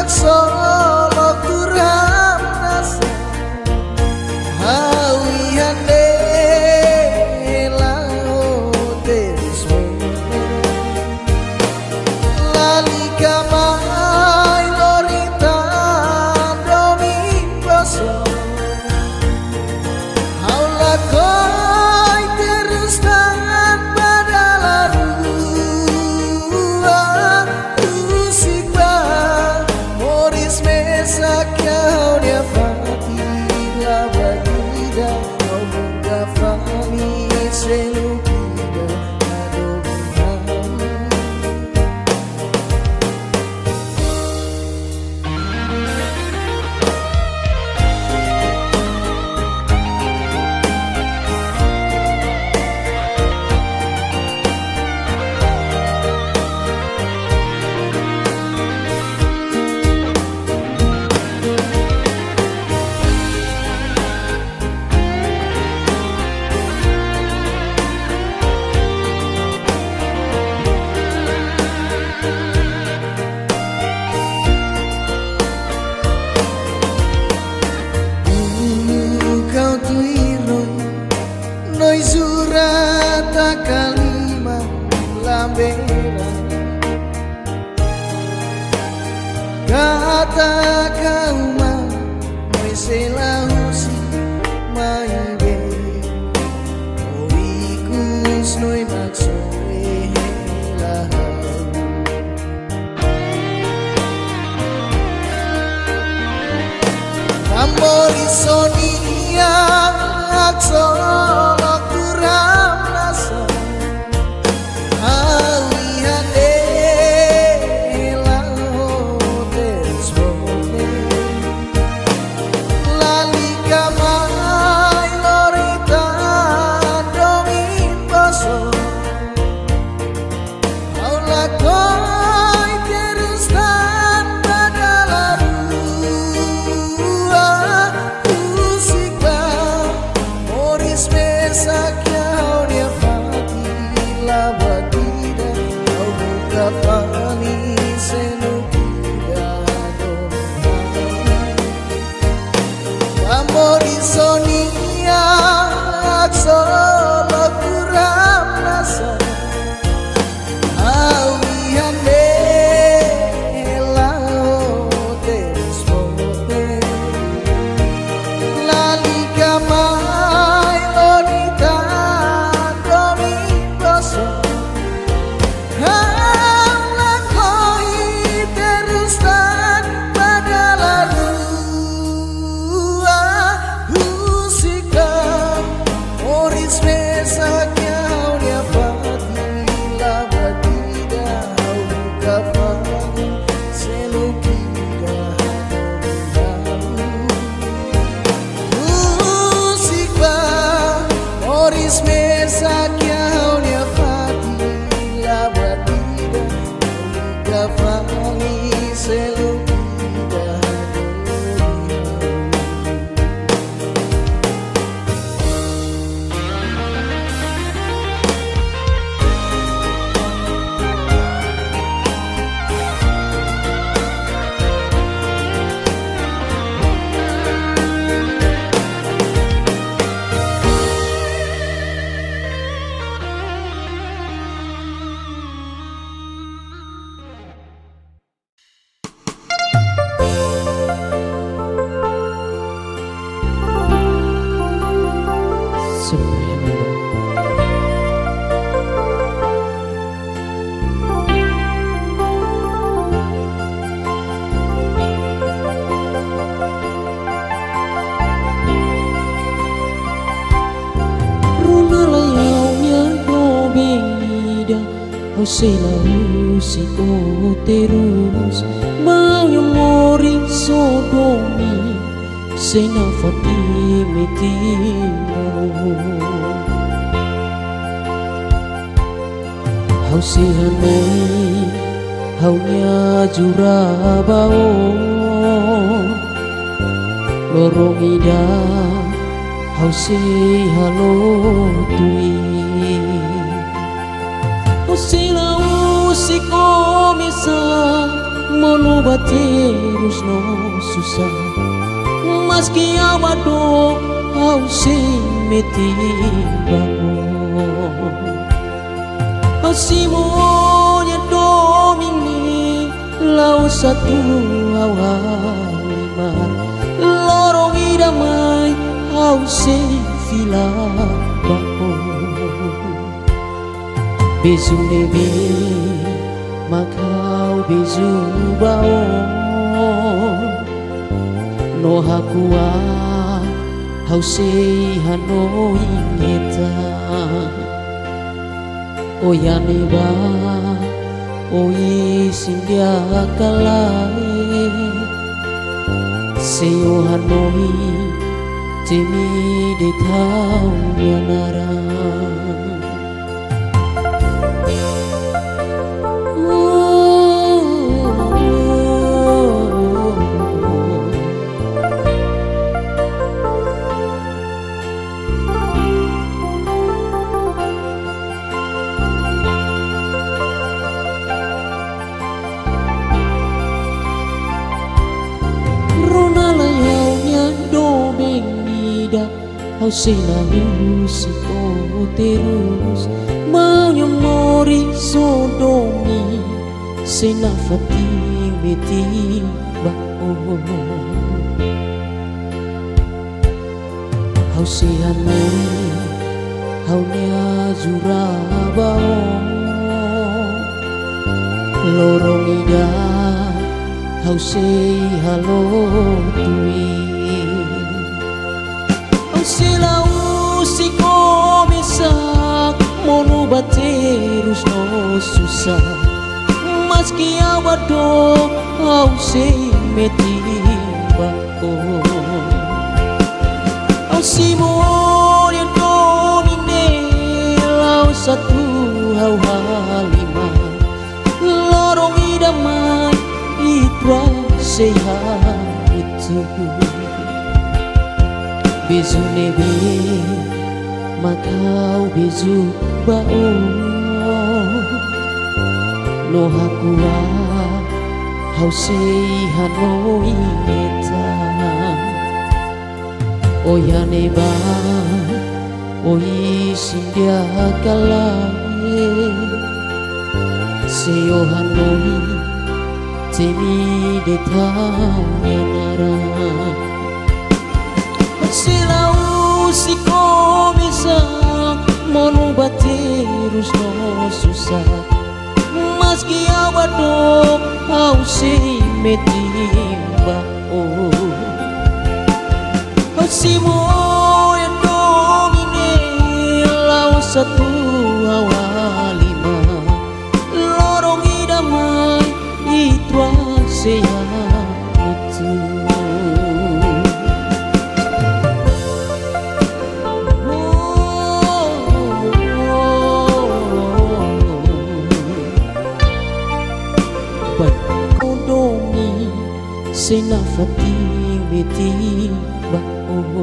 solo kuram nasa hawi hande lao teris lali kamai lorita domi boso haula koi terus tangan pada laru kau dia fati la batida kau buka fami selukida noi surata kalima lambera kata kauma noi selausi maibe oikus noi maksoi lahau amori sonia solo kuram nasa hawi hande lao teris bone lali kamai lorita domin boso haula koi terus tanpa dalaru sakau dia fati la batida kau buka fani senukida amori sonia solo kuram nasa hawi hande lao teris bone lali kamai lorita domi boso haula koi terus tanpa lalu husika oris mesaknya dia pati la batida buka fani selukida Oris mesa kau dia fati la batida buka fani selukida Selausi kau terus Memori sodomi Senafati metimu Hau sihanai Haunya jurabao lorong ida hau say halo tui Usilau si komisa Monobaterus no susah Maski awado hau say meti bako Hasimunya domini lau satu awalimar lorong idamai hau say fila bako Bezu nebe makau bezu baon no hakua hau say hanoi ngeta Oyane ba oi sindia kalai Seyo hanoi temi de tau yanara Hau sena musiko terus Maunya mori sodomi Sena fati meti bako Hau sehane Hau nea jurabao Lorong ida Hau say halo tui Silau si komisak Monobaterus no susah Maski awado au say meti bako Au simonya domine lau satu hau halima Lorong idamai itwa sehat itu Bezu nebe makau bezu baon no hakua hau say hanoi eta Oyane ba oi sindia kalai Seyo hanoi temi de tau yanara Silau si komisa Monobaterus no susah Maski awado hau say meti bako Hasimunya domine lau satu awalima Lorong idamai itwa sehat itu Sena fati meti bako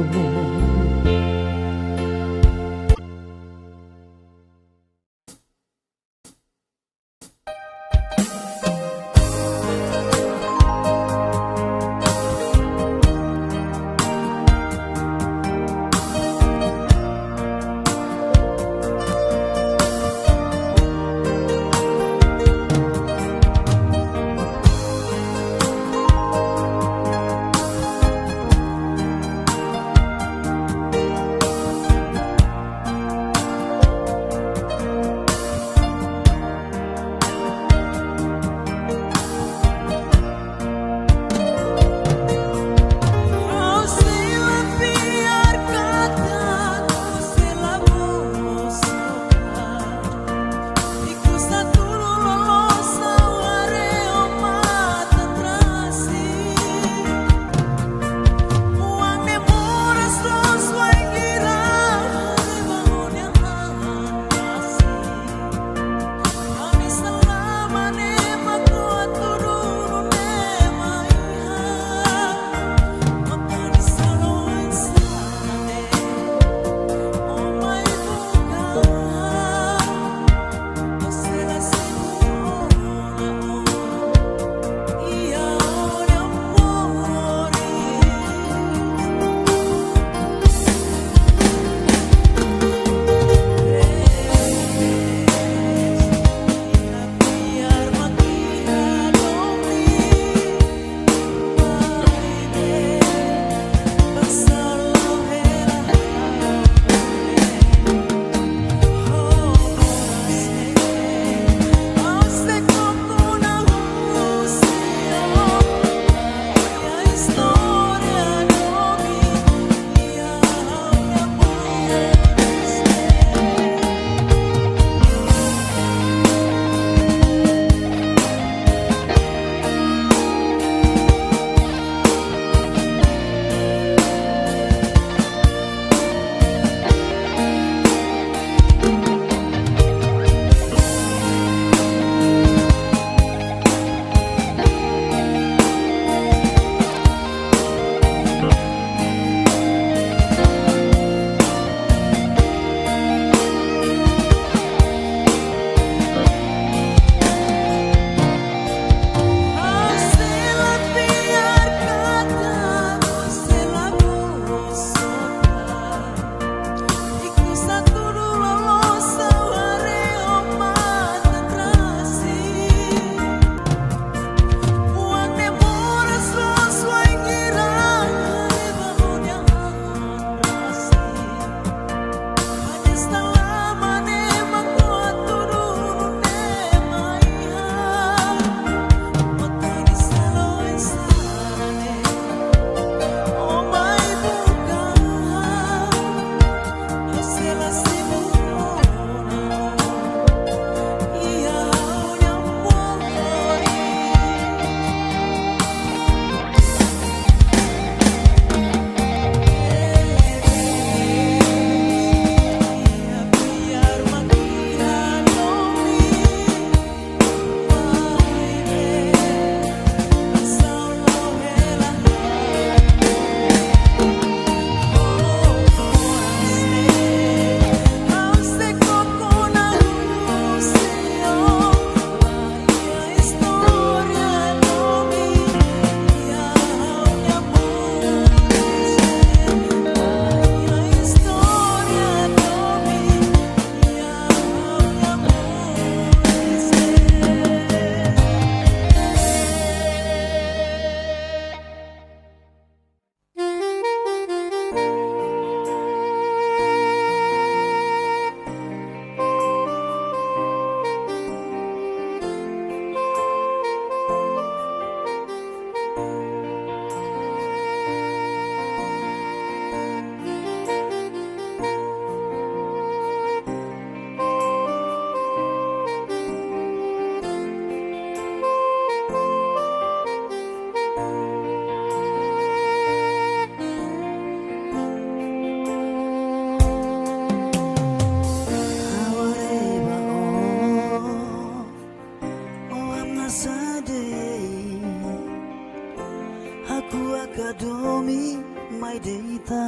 kadomi mai deita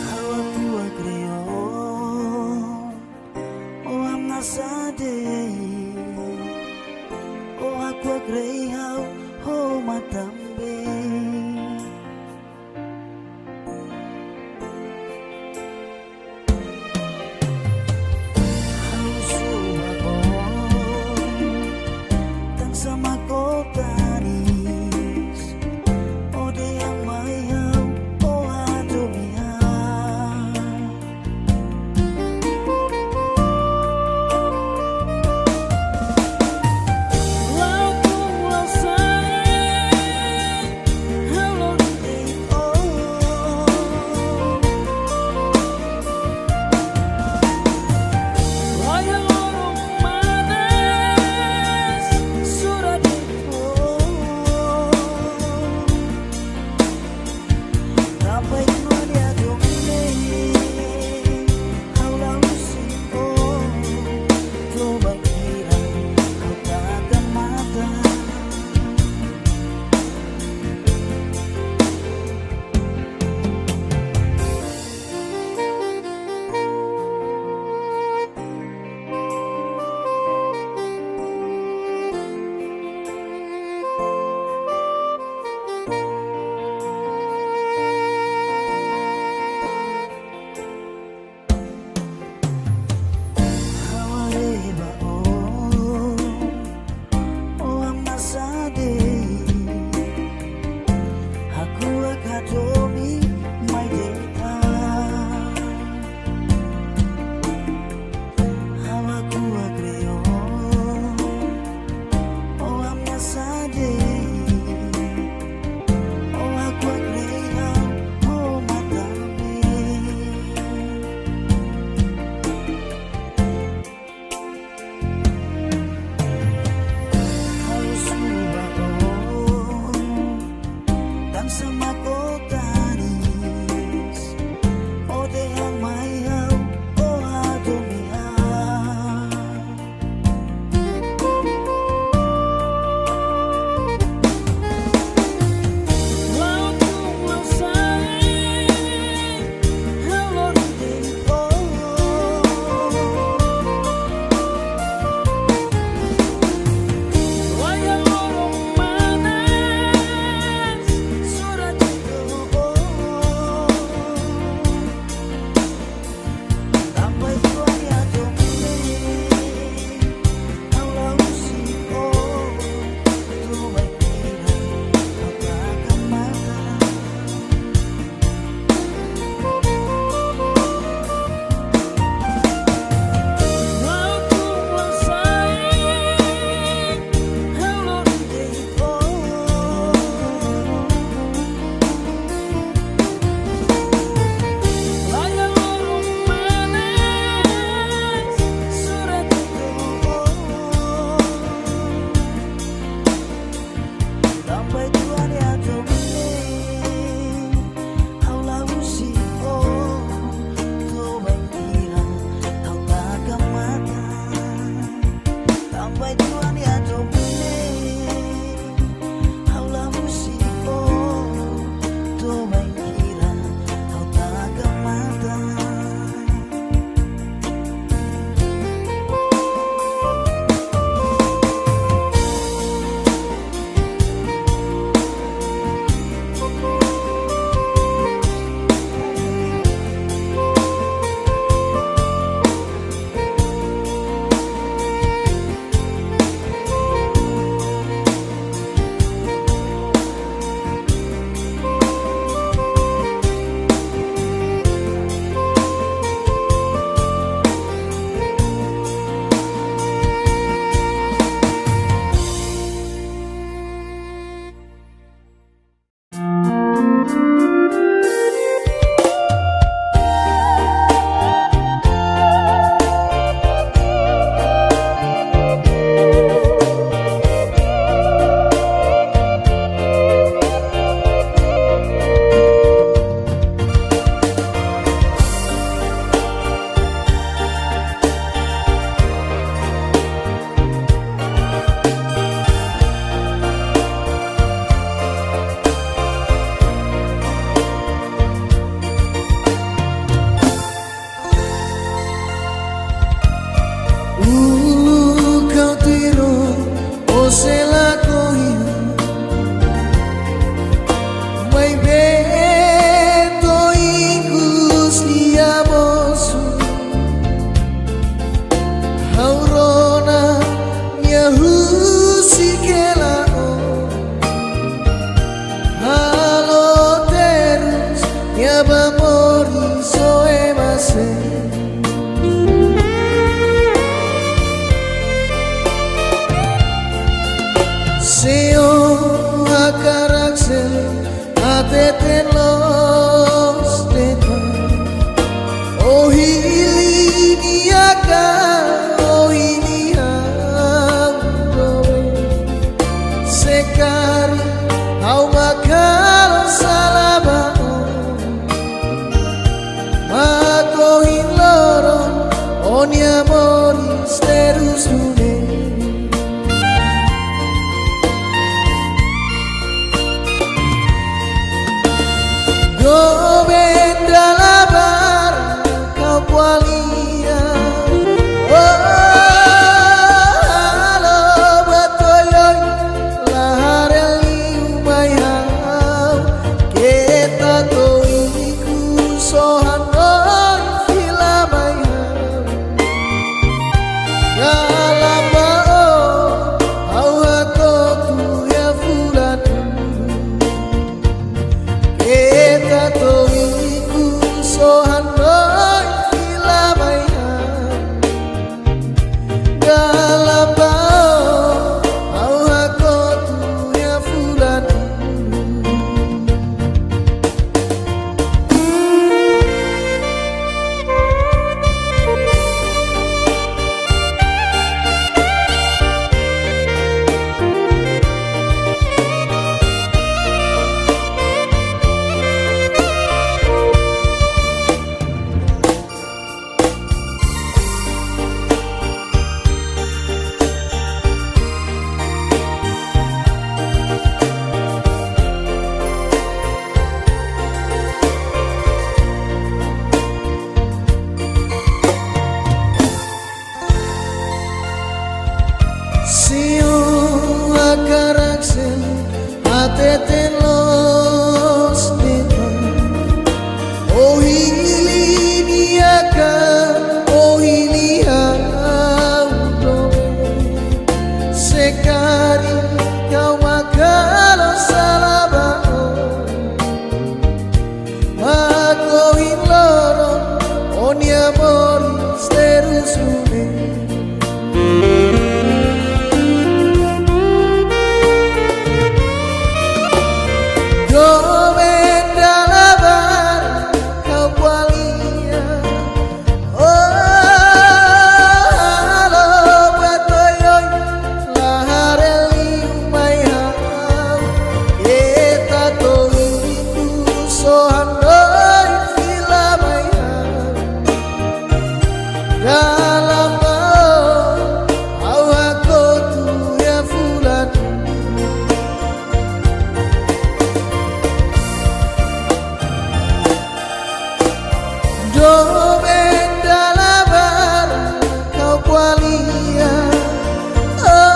hawa tua creo o amnasade o aqua grey how ho matambe sama kotanis ode yang mayau o adomia laku Kau tiru ose la cogió. Mai beto ikus liamosu. Aurona nyahusi kelao. Halo terus nyabamori soemase. Seo akaraksel ateten los detan. Oh hili niaka, oh hili angdoe. Sekari au makal salabao. Matohin loron oni amoris terus dunia. Govenda labar kau kualia. Oh halo batoyoy lahareli umayau. Kita toiku sohanoi filamayau. Dalam bao au hatotu ya fulanu. Kita toiku sohanoi filamayau. Dalam bao au hakotu ya fulanu. Sio akaraksel ateten los detan. Oh hili niaka, oh hili angdoe. Sekari kau makalo salabao. Makohin loron oni amoris terus dunia. Govenda labar kau kualia. Oh halo batoyoy lahareli umayau. Kita toiku sohanoi filamayau. Dalam bao au hakotu ya fulanu. Govenda labar kau kualia. Oh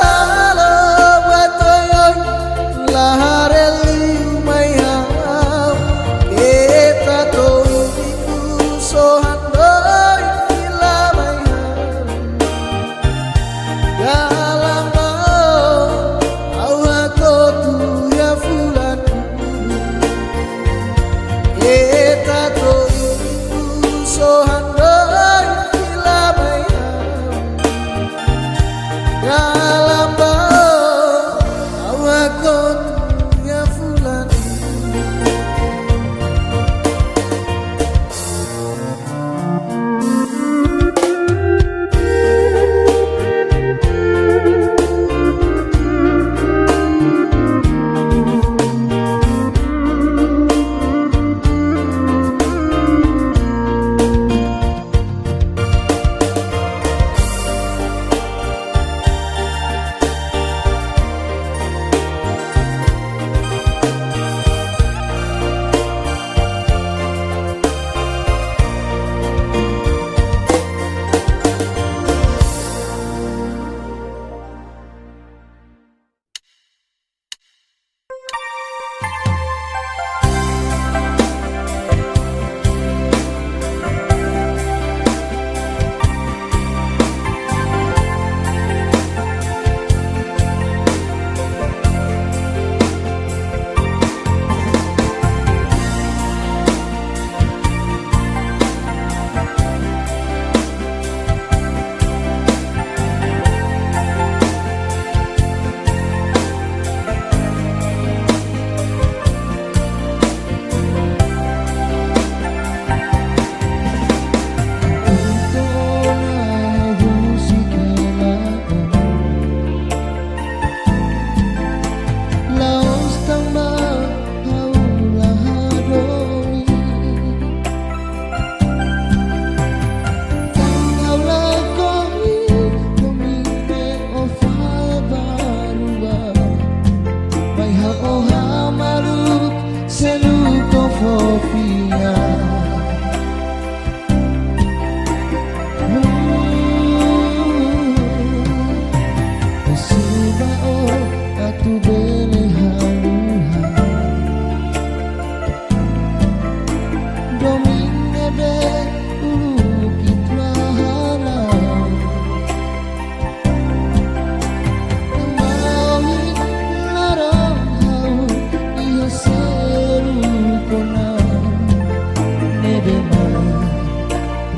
halo batoyoy lahareli umayau. Kita toiku sohanoi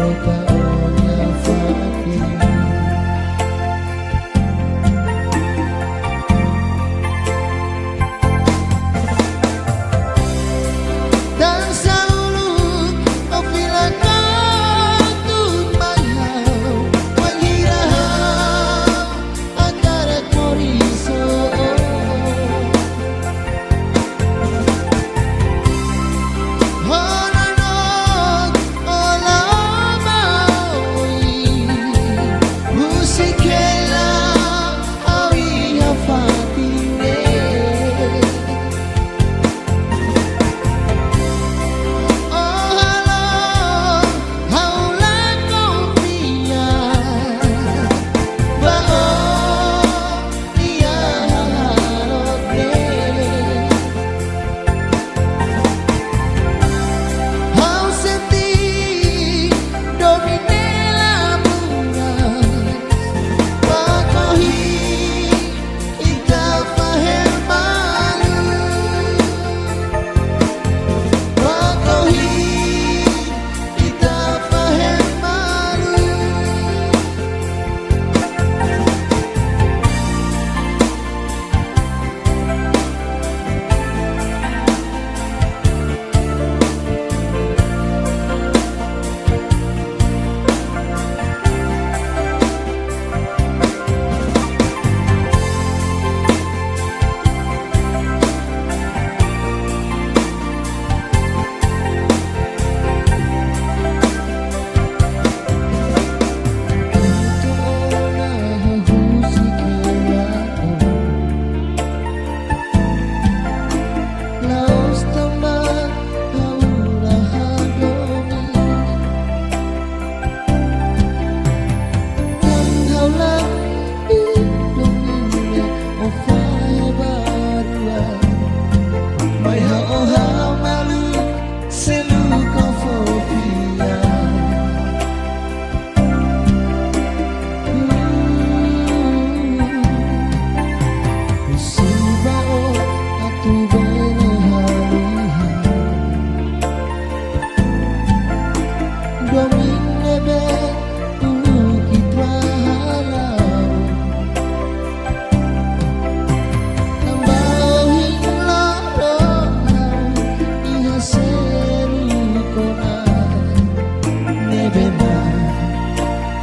trocaonya Fatih. Dan selalu kau filakan untuk bayau menghirau agar kau risau.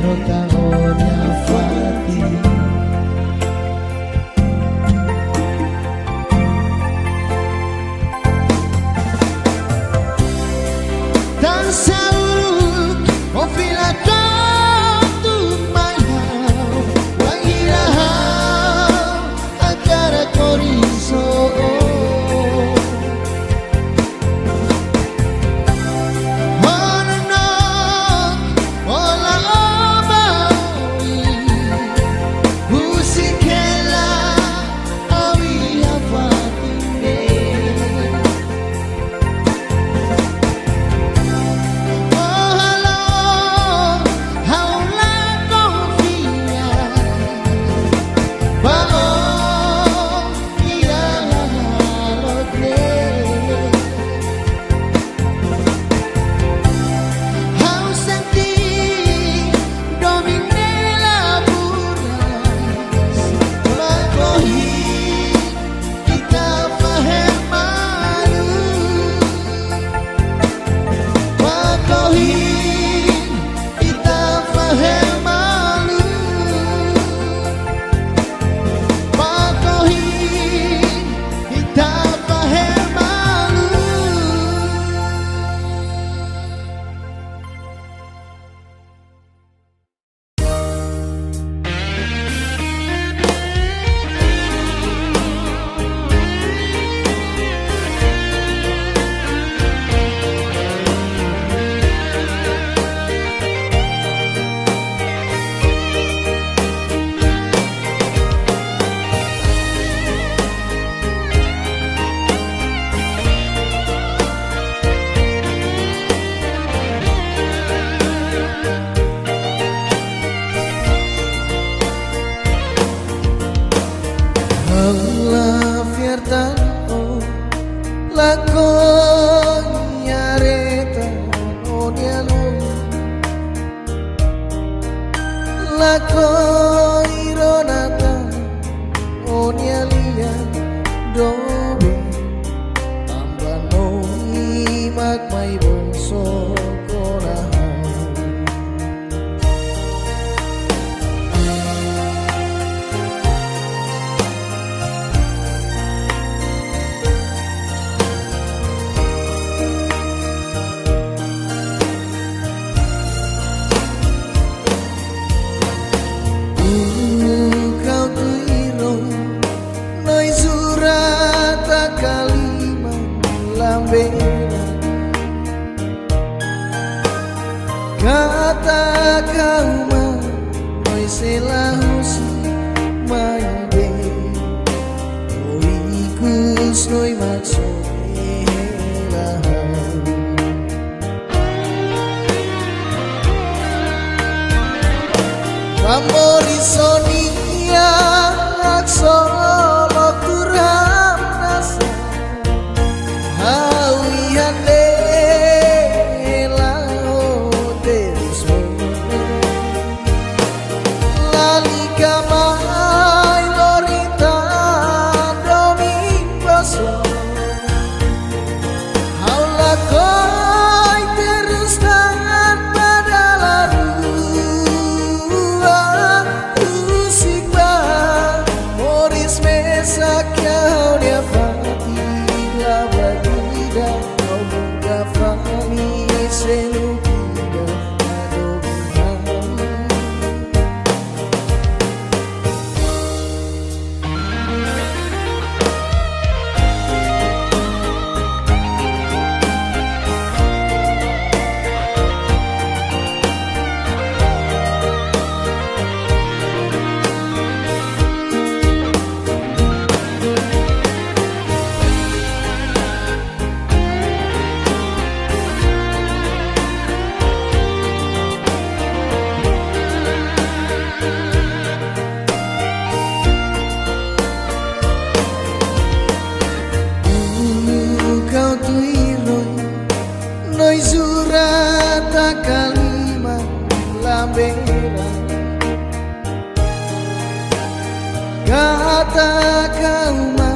Trocaonya Fatih. Dan selalu kau filakan untuk bayau menghirau agar kau risau. Oh, no, no, oh, la, oh, lako ironata onia lian dobe ambano imak mai bonso korahan kau tu irong noi surata kalima lambera kata kau ma noi selahusi mai be noi kus noi maksud Amori sonia solo kuram nasa hawi hande lao terus lali kamai lorita dominggoso haula koi terus tangan pada laru Sakau dia fati la badida kau buka fami selukida Noi surata kalima lambera kata kau ma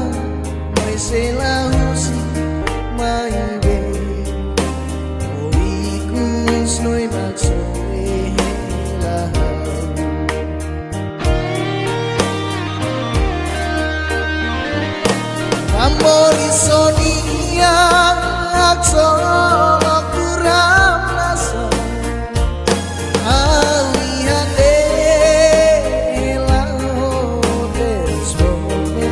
noi selahusi mai be noi kus noi maksud amori sonia solo kuram nasa hawi hande lao terus bome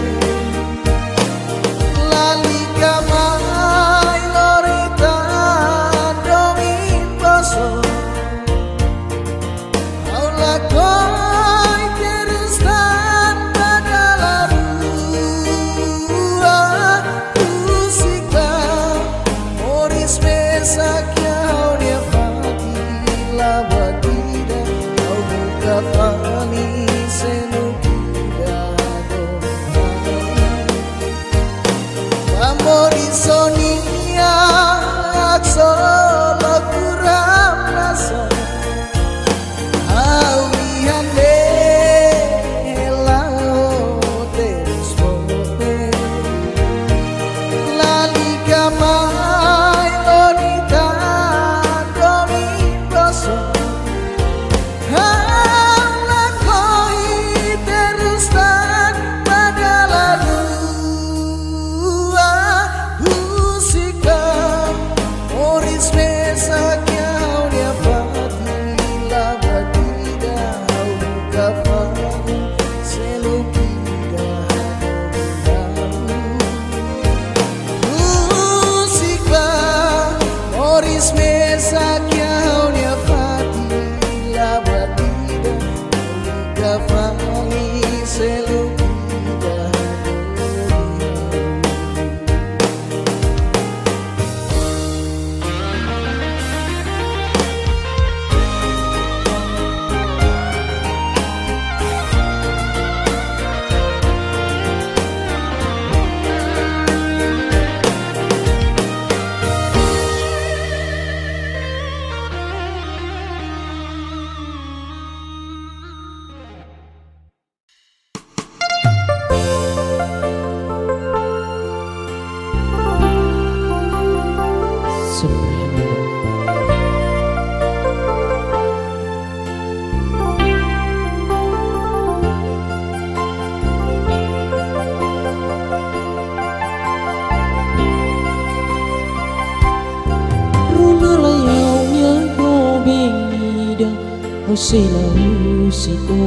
Au selalu siko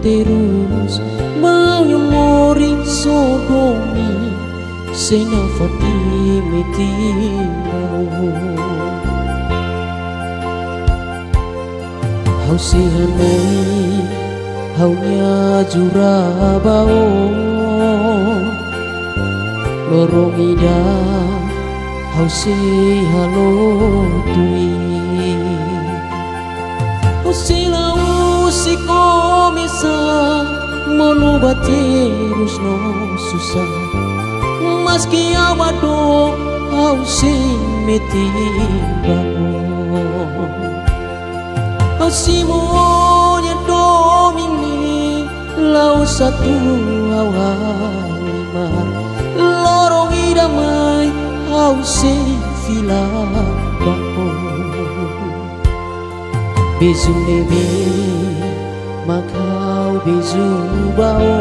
terus mau mori sodomi sena fatime timo Hau sihanei hau nya jurabao lorong ida hau se halo tui hau silau siko misa mono baterus no susah meski awado hau se meti Semuanya domini lau satu awal lima lorong idamai hau se fila bako bezu nebe makau bezu bao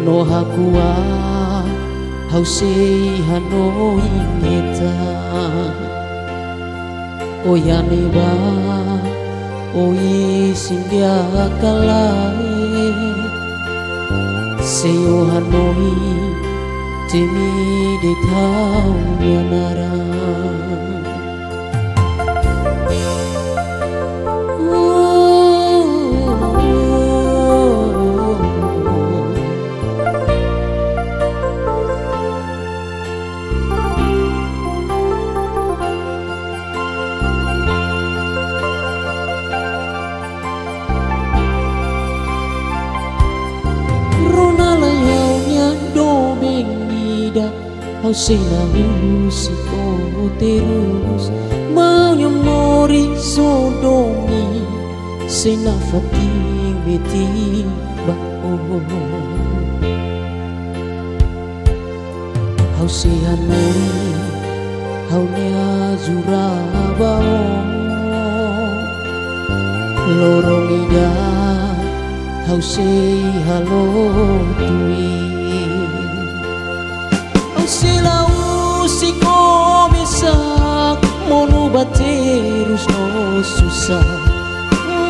no hakua hau se hanoi ngeta Oyane ba oi sindia kalai Seyo hanoi temi de tau yanara Hau selalu siko terus mau mori sodomi sena fatime tiba Hau sihanei hau nya jurabao lorong ida hau se halo tui Silau siko misak mono baterus no susah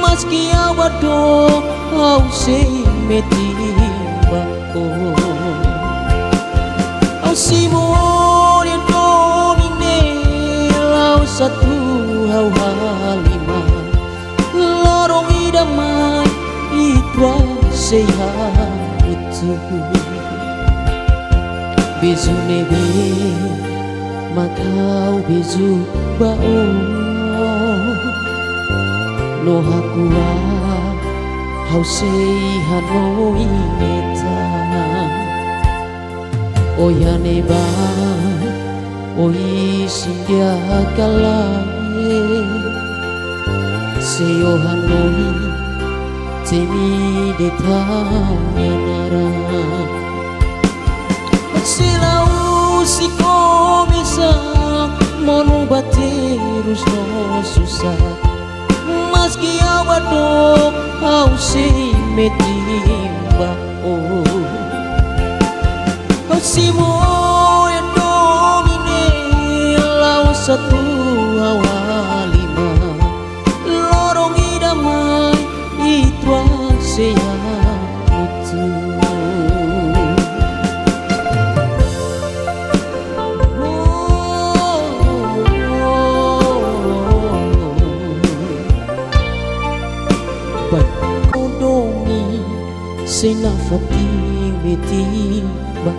meski awado au se metimba au simone domine lau satu hau halima lorong idamai itwa sehat itu Bezu nebe makau bezu bao no hakua hau se hanoi meta oyane ba oi sindia kalai seyo hanoi temi de tau yanara Silau siko bisa mono baterus no susah meski awado hau se metimba Hau simoya domine lau satu awal lima lorong idamai itwa seya putu Sena fatime tiba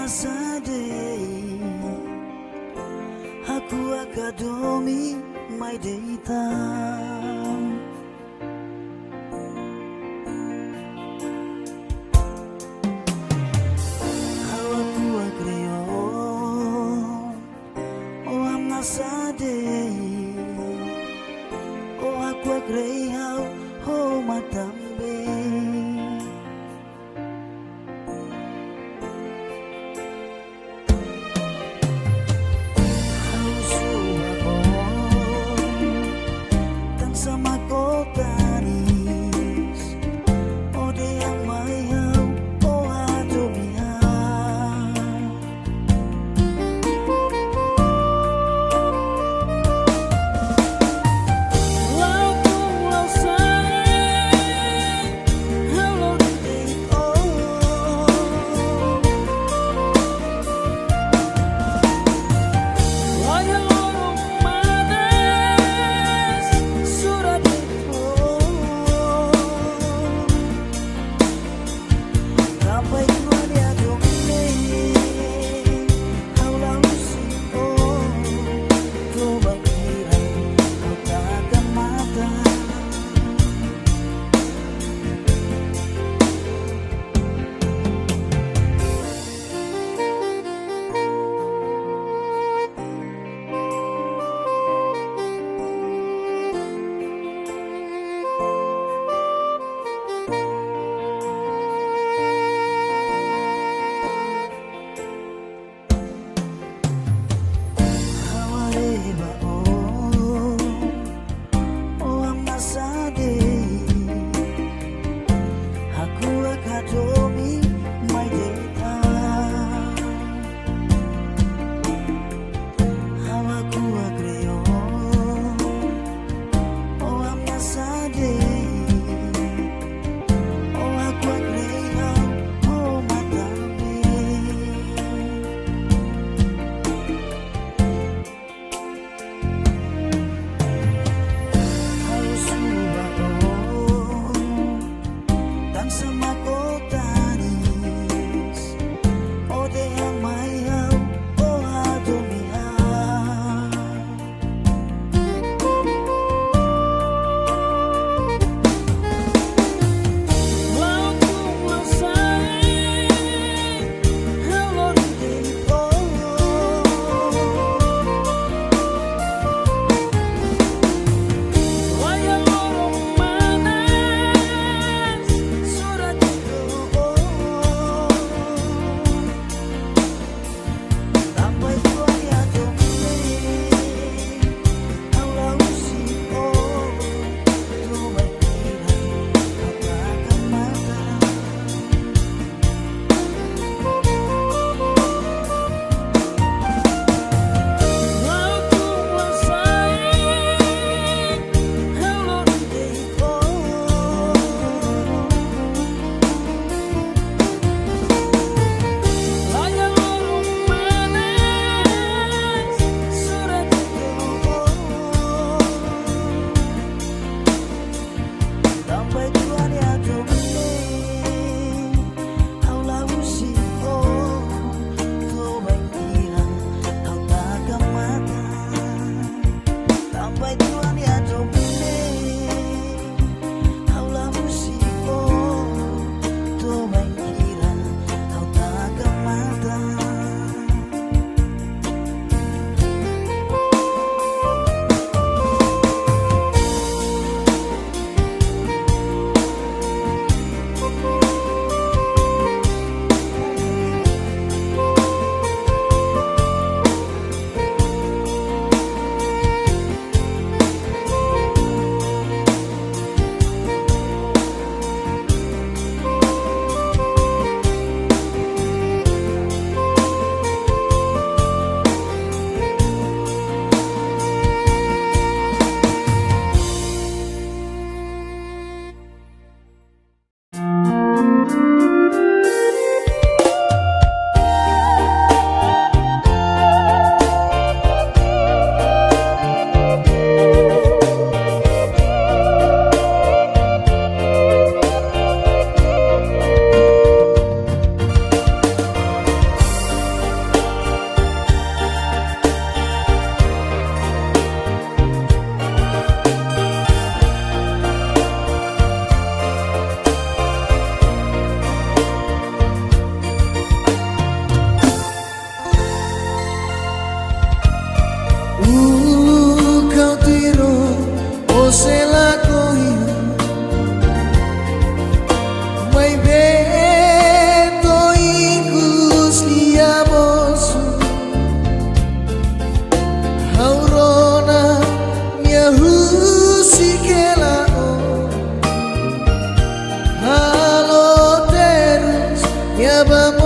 nasade aku akadomi mai deita aku akreo o am nasade o aku akreo ho matambe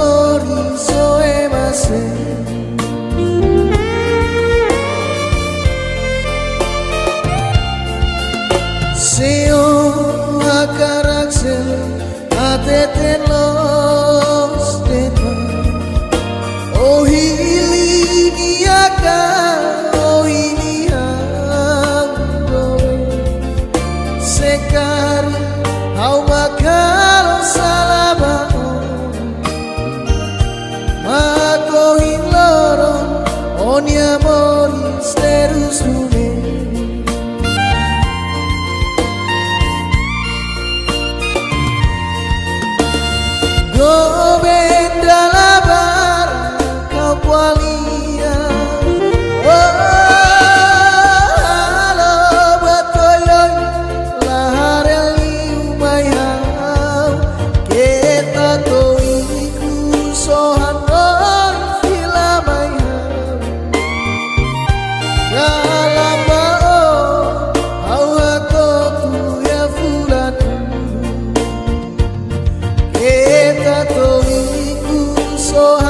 amori soemase. Seo akaraksel ateten los tepa. Oh hili niaka, oh hili angore. Sekari au bakal salabao. Makohin loro, ogni amore sterus dume. Govinda labar kau kualia. Oh halo batoyoy lahareli umayhau. Kita toiku sohanon filamayhau. Dalam bao au hatotu ya fulanu. Kita toiku sohanon